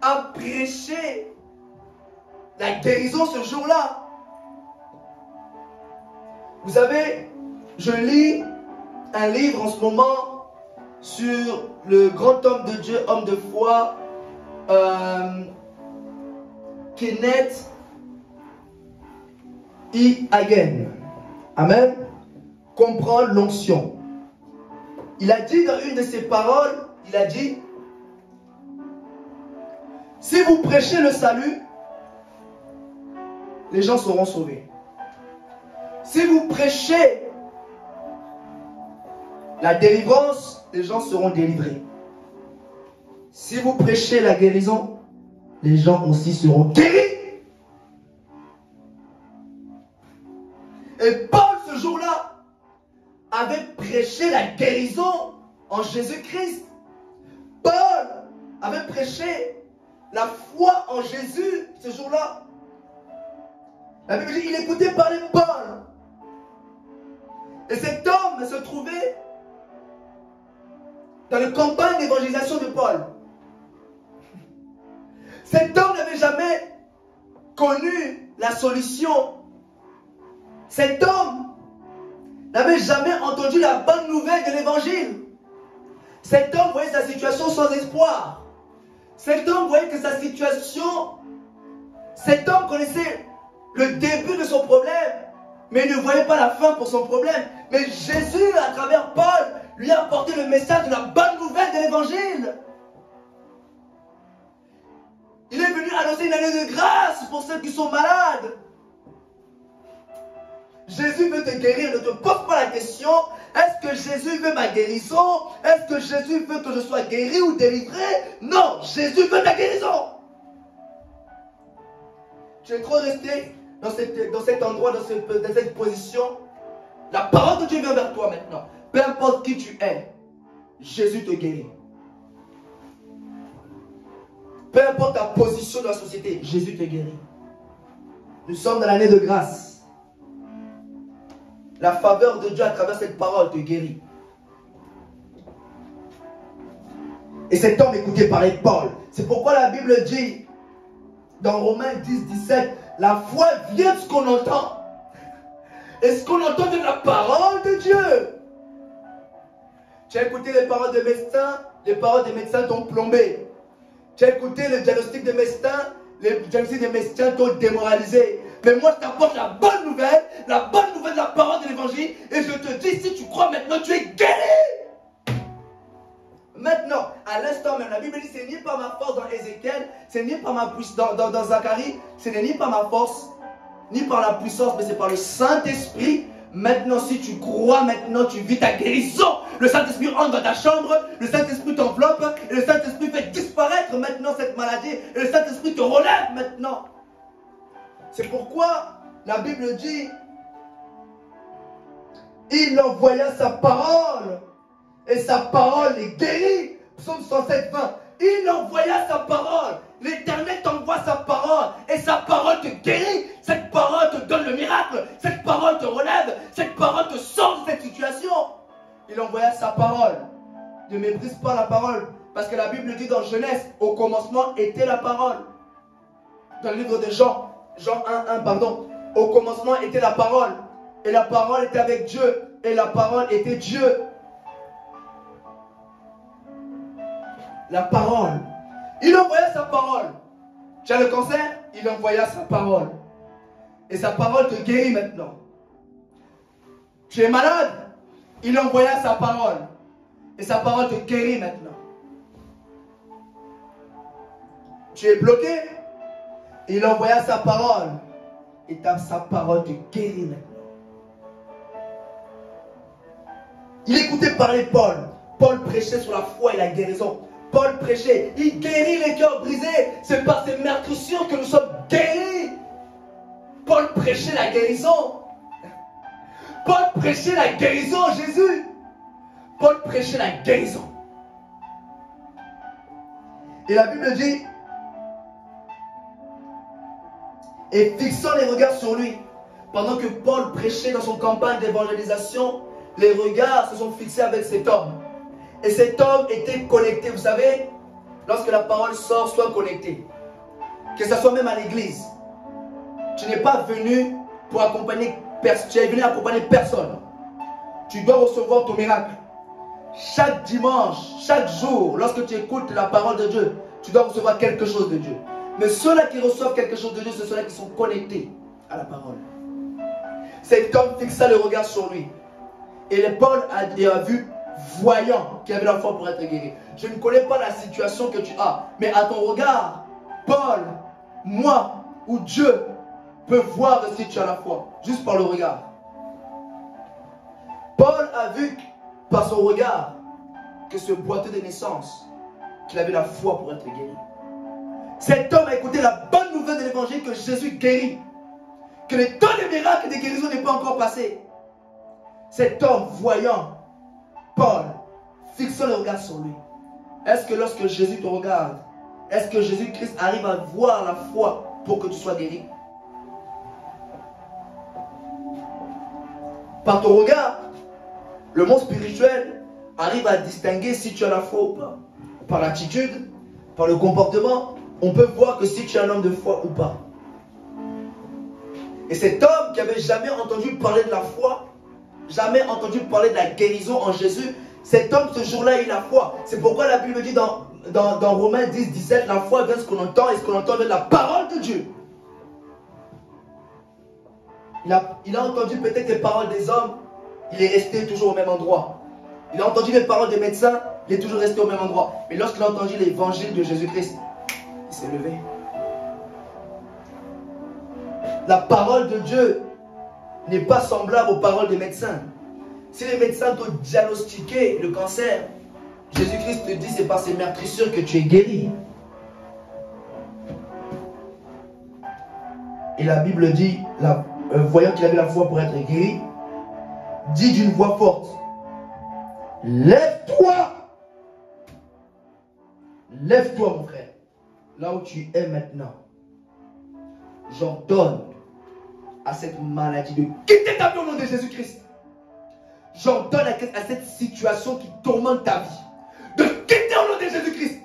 a prêché la guérison ce jour-là. Vous savez, je lis un livre en ce moment sur le grand homme de Dieu, homme de foi, Kenneth E. Hagin. Amen. Comprendre l'onction. Il a dit dans une de ses paroles, il a dit, si vous prêchez le salut, les gens seront sauvés. Si vous prêchez la délivrance, les gens seront délivrés. Si vous prêchez la guérison, les gens aussi seront guéris. Et Paul, ce jour-là, avait prêché la guérison en Jésus-Christ. Paul avait prêché la foi en Jésus ce jour-là. La Bible dit, il écoutait parler Paul. Et cet homme se trouvait dans la campagne d'évangélisation de Paul. Cet homme n'avait jamais connu la solution. Cet homme n'avait jamais entendu la bonne nouvelle de l'évangile. Cet homme voyait sa situation sans espoir. Cet homme voyait que sa situation, cet homme connaissait le début de son problème, mais il ne voyait pas la fin pour son problème. Mais Jésus, à travers Paul, lui a apporté le message de la bonne nouvelle de l'évangile. Il est venu annoncer une année de grâce pour ceux qui sont malades. Jésus veut te guérir. Ne te pose pas la question, est-ce que Jésus veut ma guérison? Est-ce que Jésus veut que je sois guéri ou délivré? Non, Jésus veut ta guérison. Tu es trop resté dans cet endroit, dans cette position. La parole de Dieu vient vers toi maintenant. Peu importe qui tu es, Jésus te guérit. Peu importe ta position dans la société, Jésus te guérit. Nous sommes dans l'année de grâce. La faveur de Dieu à travers cette parole te guérit. Et cet homme écoutait parler Paul. C'est pourquoi la Bible dit, dans Romains 10, 17, la foi vient de ce qu'on entend. Et ce qu'on entend de la parole de Dieu. Tu as écouté les paroles des médecins t'ont plombé. Tu as écouté le diagnostic des médecins, les diagnostics des médecins t'ont démoralisé. Mais moi, je t'apporte la bonne nouvelle de la parole de l'évangile. Et je te dis, si tu crois maintenant, tu es guéri. Maintenant, à l'instant même, la Bible dit, c'est ni par ma force dans Ézéchiel, c'est ni par ma puissance dans Zacharie, ce n'est ni par ma force, ni par la puissance, mais c'est par le Saint-Esprit. Maintenant, si tu crois, maintenant, tu vis ta guérison. Le Saint-Esprit entre dans ta chambre, le Saint-Esprit t'enveloppe, et le Saint-Esprit fait disparaître maintenant cette maladie, et le Saint-Esprit te relève maintenant. C'est pourquoi la Bible dit, il envoya sa parole, et sa parole les guérit. Psaume 107, 20. Il envoya sa parole. L'Éternel t'envoie sa parole. Et sa parole te guérit. Cette parole te donne le miracle. Cette parole te relève. Cette parole te sort de cette situation. Il envoya sa parole. Ne méprise pas la parole. Parce que la Bible dit dans Genèse, au commencement était la parole. Dans le livre de Jean 1, pardon. Au commencement était la parole. Et la parole était avec Dieu. Et la parole était Dieu. La parole. Il envoya sa parole. Tu as le cancer? Il envoya sa parole. Et sa parole te guérit maintenant. Tu es malade? Il envoya sa parole. Et sa parole te guérit maintenant. Tu es bloqué? Il envoya sa parole. Et sa parole te guérit maintenant. Il écoutait parler Paul. Paul prêchait sur la foi et la guérison. Paul prêchait, il guérit les cœurs brisés. C'est par ces meurtrissures que nous sommes guéris. Paul prêchait la guérison. Paul prêchait la guérison, Jésus. Paul prêchait la guérison. Et la Bible dit, et fixant les regards sur lui, pendant que Paul prêchait dans son campagne d'évangélisation, les regards se sont fixés avec cet homme. Et cet homme était connecté. Vous savez, lorsque la parole sort, sois connecté. Que ce soit même à l'église. Tu n'es pas venu pour accompagner personne. Tu es venu accompagner personne. Tu dois recevoir ton miracle. Chaque dimanche, chaque jour, lorsque tu écoutes la parole de Dieu, tu dois recevoir quelque chose de Dieu. Mais ceux-là qui reçoivent quelque chose de Dieu, c'est ceux-là qui sont connectés à la parole. Cet homme fixa le regard sur lui. Et Paul a vu, voyant qu'il avait la foi pour être guéri. Je ne connais pas la situation que tu as, mais à ton regard, Paul, moi ou Dieu peut voir si tu as la foi, juste par le regard. Paul a vu par son regard que ce boiteux de naissance, qu'il avait la foi pour être guéri. Cet homme a écouté la bonne nouvelle de l'évangile que Jésus guérit, que le temps des miracles et des guérisons n'est pas encore passé. Cet homme voyant Paul, fixant le regard sur lui. Est-ce que lorsque Jésus te regarde, est-ce que Jésus-Christ arrive à voir la foi pour que tu sois guéri? Par ton regard, le monde spirituel arrive à distinguer si tu as la foi ou pas. Par l'attitude, par le comportement, on peut voir que si tu es un homme de foi ou pas. Et cet homme qui n'avait jamais entendu parler de la foi, jamais entendu parler de la guérison en Jésus, cet homme ce jour-là il a la foi. C'est pourquoi la Bible dit dans Romains 10, 17, la foi vient de ce qu'on entend, et ce qu'on entend vient de la parole de Dieu. Il a entendu peut-être les paroles des hommes, il est resté toujours au même endroit. Il a entendu les paroles des médecins, il est toujours resté au même endroit. Mais lorsqu'il a entendu l'évangile de Jésus-Christ, il s'est levé. La parole de Dieu n'est pas semblable aux paroles des médecins. Si les médecins t'ont diagnostiqué le cancer, Jésus-Christ te dit c'est par ces meurtrissures que tu es guéri. Et la Bible dit, voyant qu'il avait la foi pour être guéri, dit d'une voix forte, lève-toi! Lève-toi mon frère, là où tu es maintenant. J'ordonne à cette maladie de quitter ta vie au nom de Jésus-Christ. J'ordonne à cette situation qui tourmente ta vie de quitter au nom de Jésus-Christ.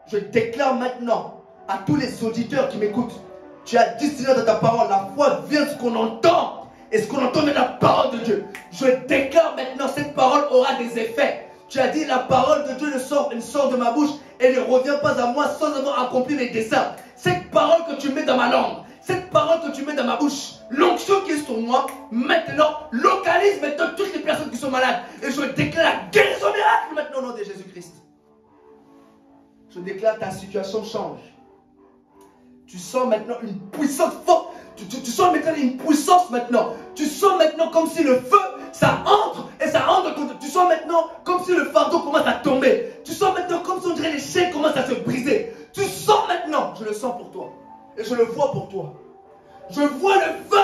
Je déclare maintenant à tous les auditeurs qui m'écoutent, tu as distillé dans ta parole, la foi vient de ce qu'on entend, et ce qu'on entend vient de la parole de Dieu. Je déclare maintenant, cette parole aura des effets. Tu as dit, la parole de Dieu sort de ma bouche et ne revient pas à moi sans avoir accompli mes desseins. Cette parole que tu mets dans ma langue, cette parole que tu mets dans ma bouche, l'onction qui est sur moi, maintenant, localise maintenant toutes les personnes qui sont malades. Et je déclare la guérison miracle maintenant au nom de Jésus-Christ. Je déclare ta situation change. Tu sens maintenant une puissance forte. Tu sens maintenant une puissance maintenant. Tu sens maintenant comme si le feu, ça entre et ça entre. Tu sens maintenant comme si le fardeau commence à tomber. Tu sens maintenant comme si on dirait les chaînes commencent à se briser. Tu sens maintenant, je le sens pour toi. Et je le vois pour toi. Je vois le feu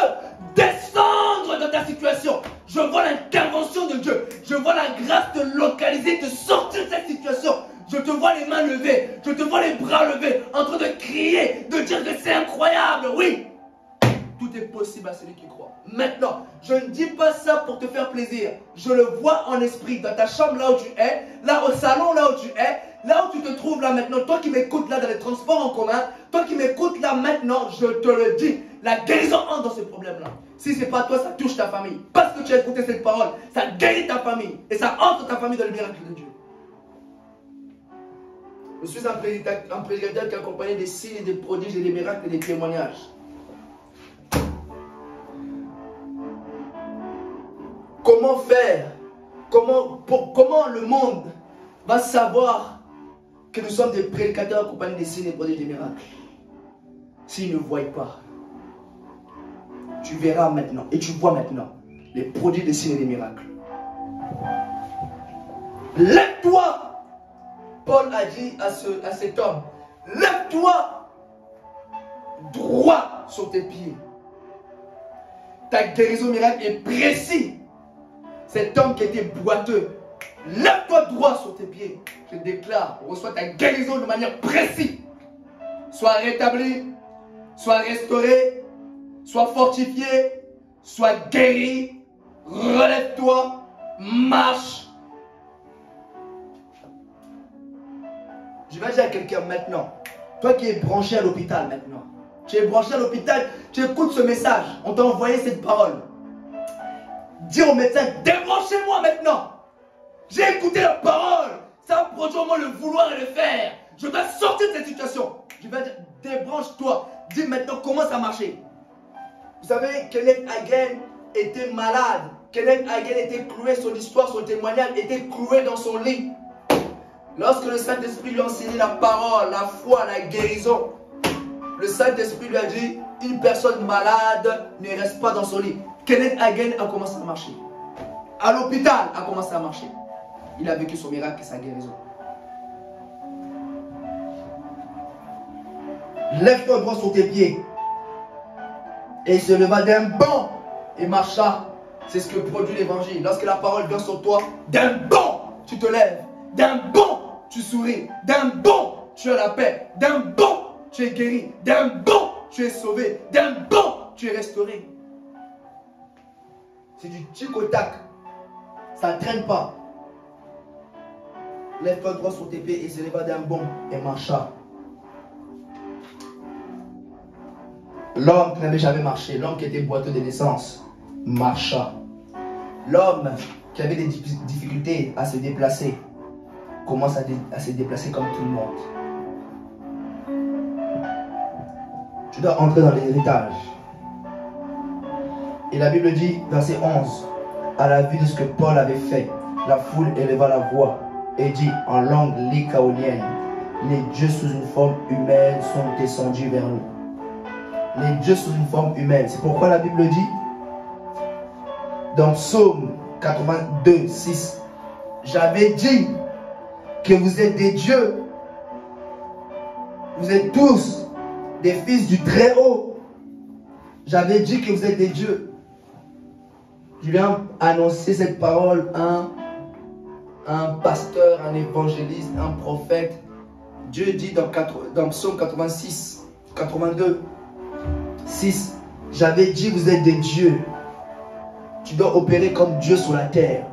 descendre dans ta situation. Je vois l'intervention de Dieu. Je vois la grâce de localiser, de sortir de cette situation. Je te vois les mains levées. Je te vois les bras levés. En train de crier, de dire que c'est incroyable. Oui. Tout est possible à celui qui croit. Maintenant, je ne dis pas ça pour te faire plaisir. Je le vois en esprit, dans ta chambre là où tu es, là au salon là où tu es, là où tu te trouves là maintenant, toi qui m'écoutes là dans les transports en commun, toi qui m'écoutes là maintenant, je te le dis, la guérison entre dans ce problème-là. Si ce n'est pas toi, ça touche ta famille. Parce que tu as écouté cette parole, ça guérit ta famille et ça entre ta famille dans le miracle de Dieu. Je suis un prédicateur qui accompagne des signes, des prodiges, et des miracles et des témoignages. Comment faire? Comment le monde va savoir que nous sommes des prédicateurs accompagnés des signes, des prodiges, des miracles? S'ils ne voient pas, tu verras maintenant et tu vois maintenant les prodiges, des signes et des miracles. Lève-toi! Paul a dit à cet homme, lève-toi droit sur tes pieds. Ta guérison miracle est précise. Cet homme qui était boiteux, lève-toi droit sur tes pieds. Je déclare, reçois ta guérison de manière précise. Sois rétabli, sois restauré, sois fortifié, sois guéri. Relève-toi, marche. Je vais dire à quelqu'un maintenant, toi qui es branché à l'hôpital maintenant, tu es branché à l'hôpital, tu écoutes ce message, on t'a envoyé cette parole. Dis au médecin, débranchez-moi maintenant. J'ai écouté la parole, ça va produire au moins le vouloir et le faire. Je dois sortir de cette situation. Je vais dire, débranche-toi, dis maintenant comment ça marchait. Vous savez, Kenneth Hagin était malade. Kenneth Hagin était cloué, son histoire, son témoignage était cloué dans son lit. Lorsque le Saint-Esprit lui a enseigné la parole, la foi, la guérison, le Saint-Esprit lui a dit, une personne malade ne reste pas dans son lit. Kenneth Hagin a commencé à marcher. À l'hôpital, a commencé à marcher. Il a vécu son miracle et sa guérison. Lève-toi droit sur tes pieds. Et il se leva d'un bond et marcha. C'est ce que produit l'évangile. Lorsque la parole vient sur toi, d'un bond, tu te lèves. D'un bond, tu souris. D'un bond, tu as la paix. D'un bond, tu es guéri. D'un bond, tu es sauvé. D'un bond, tu es restauré. C'est du tic au tac. Ça ne traîne pas. Lève-toi droit sur tes pieds et se leva d'un bond et marcha. L'homme qui n'avait jamais marché, l'homme qui était boiteux de naissance, marcha. L'homme qui avait des difficultés à se déplacer, commence à se déplacer comme tout le monde. Tu dois entrer dans l'héritage. Et la Bible dit, verset 11, à la vue de ce que Paul avait fait, la foule éleva la voix et dit en langue lycaonienne, les dieux sous une forme humaine sont descendus vers nous. Les dieux sous une forme humaine. C'est pourquoi la Bible dit, dans Psaume 82, 6, j'avais dit que vous êtes des dieux. Vous êtes tous des fils du Très-Haut. J'avais dit que vous êtes des dieux. Je viens annoncer cette parole à un pasteur, un évangéliste, un prophète. Dieu dit dans Psaume 86, 82, 6, j'avais dit vous êtes des dieux. Tu dois opérer comme Dieu sur la terre.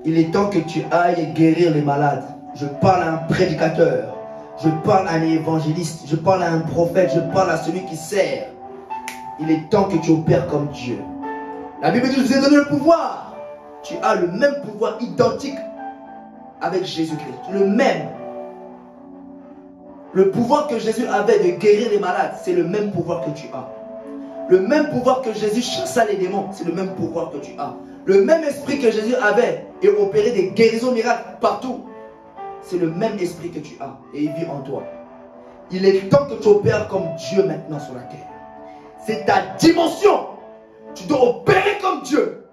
Il est temps que tu ailles guérir les malades. Je parle à un prédicateur. Je parle à un évangéliste. Je parle à un prophète. Je parle à celui qui sert. Il est temps que tu opères comme Dieu. La Bible dit, je vous ai donné le pouvoir. Tu as le même pouvoir identique avec Jésus-Christ. Le même. Le pouvoir que Jésus avait de guérir les malades, c'est le même pouvoir que tu as. Le même pouvoir que Jésus chassa les démons, c'est le même pouvoir que tu as. Le même esprit que Jésus avait et opérait des guérisons miracles partout, c'est le même esprit que tu as et il vit en toi. Il est temps que tu opères comme Dieu maintenant sur la terre. C'est ta dimension. Tu dois opérer comme Dieu.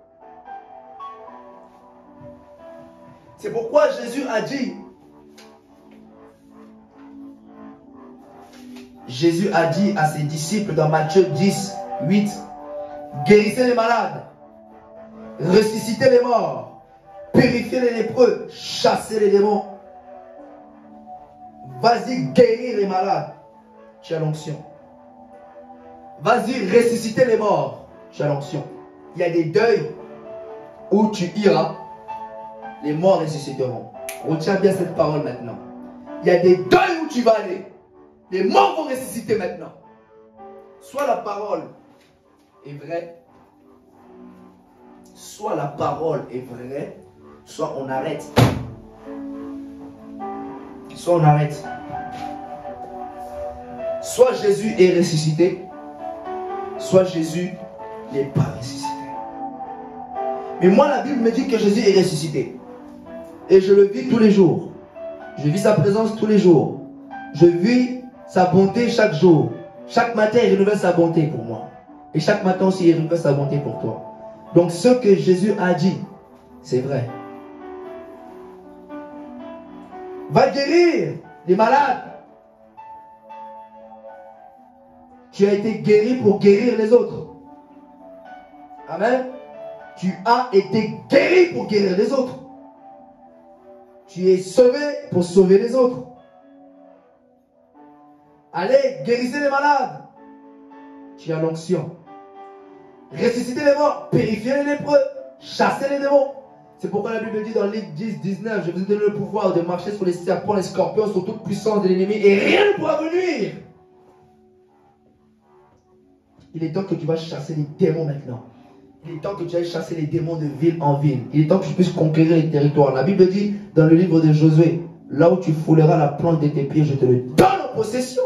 C'est pourquoi Jésus a dit, à ses disciples dans Matthieu 10, 8, guérissez les malades, ressuscitez les morts, purifiez les lépreux, chassez les démons. Vas-y guérir les malades, tu as l'onction. Vas-y ressusciter les morts, tu as l'onction. Il y a des deuils où tu iras, les morts ressusciteront. Retiens bien cette parole maintenant. Il y a des deuils où tu vas aller, les morts vont ressusciter maintenant. Soit la parole est vraie, soit la parole est vraie, soit on arrête. Soit on arrête. Soit Jésus est ressuscité, soit Jésus n'est pas ressuscité. Mais moi, la Bible me dit que Jésus est ressuscité. Et je le vis tous les jours. Je vis sa présence tous les jours. Je vis sa bonté chaque jour. Chaque matin, il renouvelle sa bonté pour moi. Et chaque matin aussi, il renouvelle sa bonté pour toi. Donc, ce que Jésus a dit, c'est vrai. Va guérir les malades. Tu as été guéri pour guérir les autres. Amen. Tu as été guéri pour guérir les autres. Tu es sauvé pour sauver les autres. Allez, guérissez les malades. Tu as l'onction. Ressuscitez les morts, purifiez les lépreux, chassez les démons. C'est pourquoi la Bible dit dans Luc 10, 19, je vous ai donné le pouvoir de marcher sur les serpents, les scorpions, sur toute puissance de l'ennemi, et rien ne pourra vous nuire. Il est temps que tu vas chasser les démons maintenant. Il est temps que tu ailles chasser les démons de ville en ville. Il est temps que tu puisses conquérir les territoires. La Bible dit dans le livre de Josué, là où tu fouleras la plante de tes pieds, je te le donne en possession.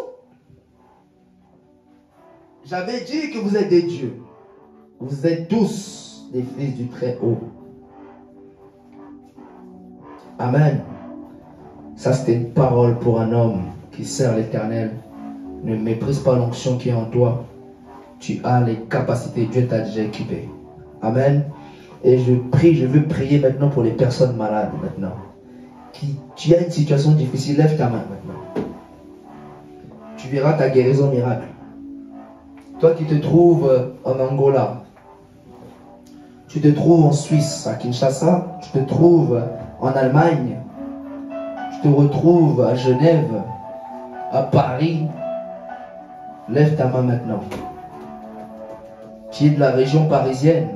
J'avais dit que vous êtes des dieux. Vous êtes tous des fils du Très-Haut. Amen. Ça, c'était une parole pour un homme qui sert l'Éternel. Ne méprise pas l'onction qui est en toi. Tu as les capacités. Dieu t'a déjà équipé. Amen. Et je prie, je veux prier maintenant pour les personnes malades maintenant. Tu as une situation difficile, lève ta main maintenant. Tu verras ta guérison miracle. Toi qui te trouves en Angola, tu te trouves en Suisse, à Kinshasa, tu te trouves en Allemagne, tu te retrouves à Genève, à Paris, lève ta main maintenant. Tu es de la région parisienne,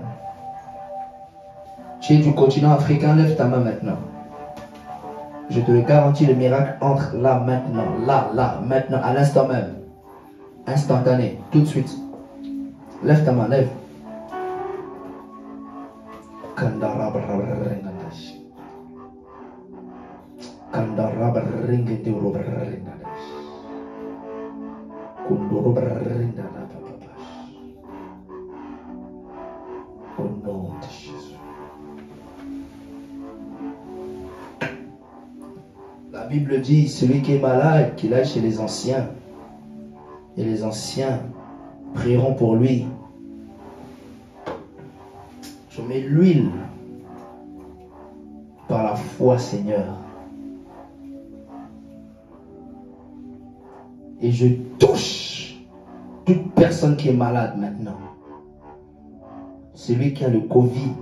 tu es du continent africain, lève ta main maintenant. Je te le garantis, le miracle entre là, maintenant, là, maintenant, à l'instant même. Instantané, tout de suite. Lève ta main, lève. Au nom de Jésus. La Bible dit, celui qui est malade, qu'il aille chez les anciens. Et les anciens prieront pour lui. Je mets l'huile par la foi, Seigneur. Et je touche toute personne qui est malade maintenant. Celui qui a le Covid,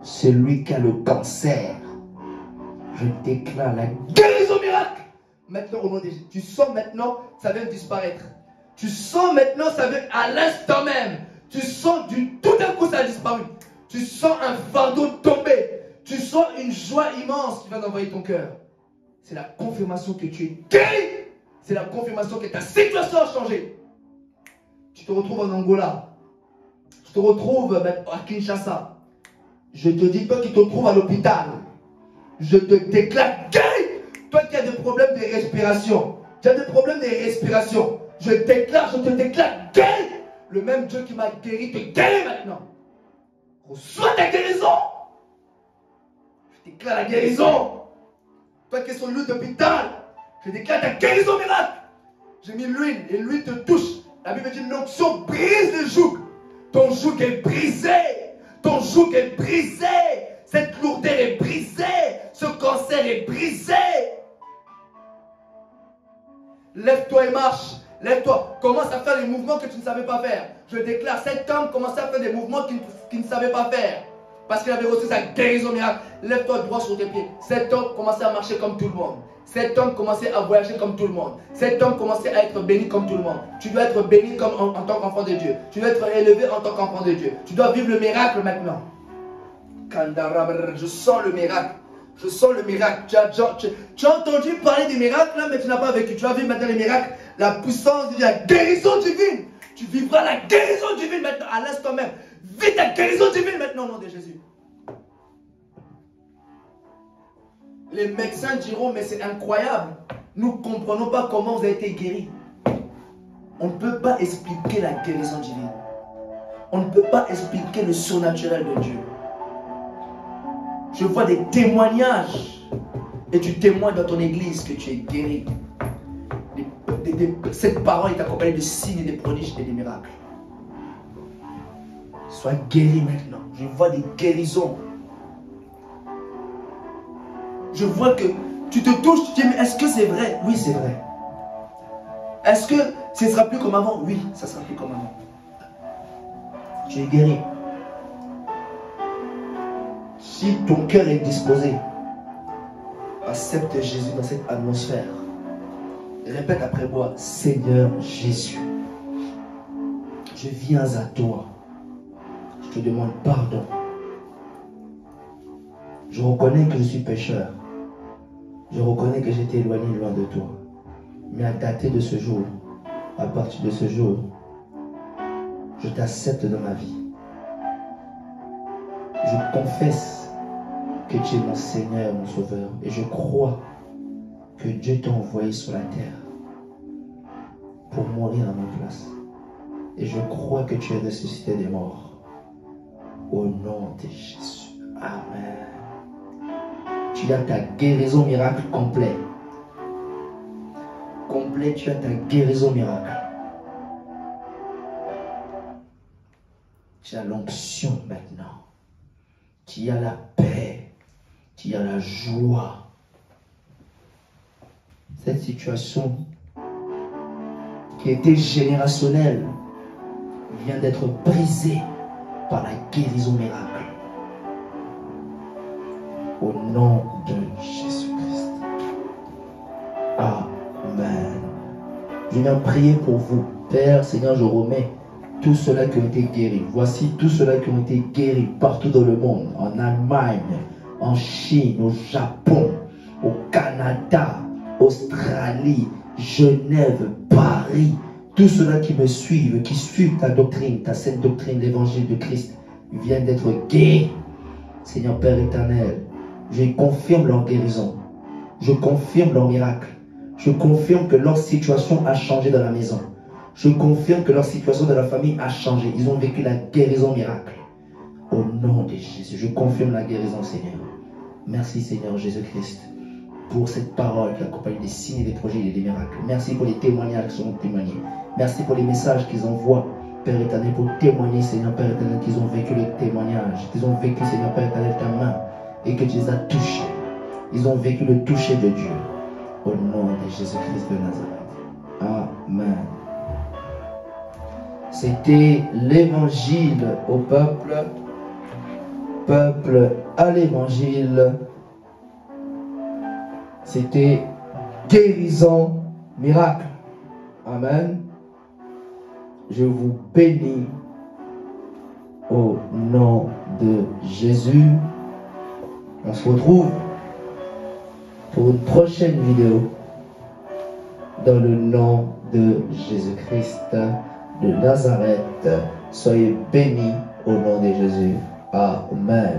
celui qui a le cancer. Je déclare la guérison miracle. Maintenant, au nom de Jésus, tu sens maintenant, ça vient de disparaître. Tu sens maintenant, ça vient à l'instant même. Tu sens tout d'un coup, ça a disparu. Tu sens un fardeau tomber. Tu sens une joie immense qui va d'envoyer ton cœur. C'est la confirmation que tu es guéri. C'est la confirmation que ta situation a changé. Tu te retrouves en Angola. Tu te retrouves à Kinshasa. Je te dis, toi qui te trouves à l'hôpital, je te déclare guéri. Toi qui as des problèmes de respiration, tu as des problèmes de respiration. Je te déclare guéri. le même Dieu qui m'a guéri te guérit maintenant. Reçois ta guérison. Je déclare la guérison. Toi qui es sur le lit d'hôpital, je déclare ta guérison miracle. J'ai mis l'huile et l'huile te touche. La Bible dit l'onction brise le joug. Ton joug est brisé. Ton joug est brisé. Cette lourdeur est brisée. Ce cancer est brisé. Lève-toi et marche. Lève-toi. Commence à faire les mouvements que tu ne savais pas faire. Je déclare, cet homme commençait à faire des mouvements qu'il ne savait pas faire. Parce qu'il avait reçu sa guérison miracle. Lève-toi droit sur tes pieds. Cet homme commençait à marcher comme tout le monde. Cet homme commençait à voyager comme tout le monde. Cet homme commençait à être béni comme tout le monde. Tu dois être béni comme en tant qu'enfant de Dieu. Tu dois être élevé en tant qu'enfant de Dieu. Tu dois vivre le miracle maintenant. Je sens le miracle. Je sens le miracle. Tu as entendu parler du miracle là, mais tu n'as pas vécu. Tu as vu maintenant le miracle. La puissance de la guérison divine. Tu vivras la guérison divine maintenant à l'instant même. Vis ta guérison divine maintenant au nom de Jésus. Les médecins diront, mais c'est incroyable. Nous ne comprenons pas comment vous avez été guéri. On ne peut pas expliquer la guérison divine. On ne peut pas expliquer le surnaturel de Dieu. Je vois des témoignages. Et tu témoignes dans ton église que tu es guéri. Cette parole est accompagnée de signes et de prodiges et de miracles. Sois guéri maintenant. Je vois des guérisons. Je vois que tu te touches, tu te dis, mais est-ce que c'est vrai? Oui, c'est vrai. Est-ce que ce ne sera plus comme avant? Oui, ça sera plus comme avant. Tu es guéri. Si ton cœur est disposé, accepte Jésus dans cette atmosphère. Répète après moi, Seigneur Jésus, je viens à toi. Je te demande pardon. Je reconnais que je suis pécheur. Je reconnais que j'étais éloigné loin de toi. Mais à dater de ce jour, à partir de ce jour, je t'accepte dans ma vie. Je confesse que tu es mon Seigneur, mon Sauveur. Et je crois que Dieu t'a envoyé sur la terre pour mourir à ma place. Et je crois que tu es ressuscité des morts. Au nom de Jésus. Amen. Tu as ta guérison miracle complet. Complet, tu as ta guérison miracle. Tu as l'onction maintenant. Tu as la paix. Tu as la joie. Cette situation qui était générationnelle vient d'être brisée par la guérison miracle. Au nom de Jésus-Christ. Amen. Je viens prier pour vous. Père, Seigneur, je remets tous ceux-là qui ont été guéris. Voici tous ceux-là qui ont été guéris partout dans le monde. En Allemagne, en Chine, au Japon, au Canada, Australie, Genève, Paris. Tous ceux-là qui me suivent, qui suivent ta doctrine, ta sainte doctrine, l'évangile de Christ, viennent d'être guéris. Seigneur Père éternel, je confirme leur guérison. Je confirme leur miracle. Je confirme que leur situation a changé dans la maison. Je confirme que leur situation dans la famille a changé. Ils ont vécu la guérison miracle. Au nom de Jésus, je confirme la guérison, Seigneur. Merci, Seigneur Jésus-Christ, pour cette parole qui accompagne des signes, des projets et des miracles. Merci pour les témoignages qui sont témoignés. Merci pour les messages qu'ils envoient, Père éternel, pour témoigner, Seigneur Père éternel, qu'ils ont vécu le témoignage, qu'ils ont vécu, Seigneur Père éternel, ta main, et que tu les as touchés. Ils ont vécu le toucher de Dieu. Au nom de Jésus-Christ de Nazareth. Amen. C'était l'évangile au peuple. Peuple à l'évangile. C'était guérison, miracle. Amen. Je vous bénis au nom de Jésus. On se retrouve pour une prochaine vidéo dans le nom de Jésus-Christ de Nazareth. Soyez bénis au nom de Jésus. Amen.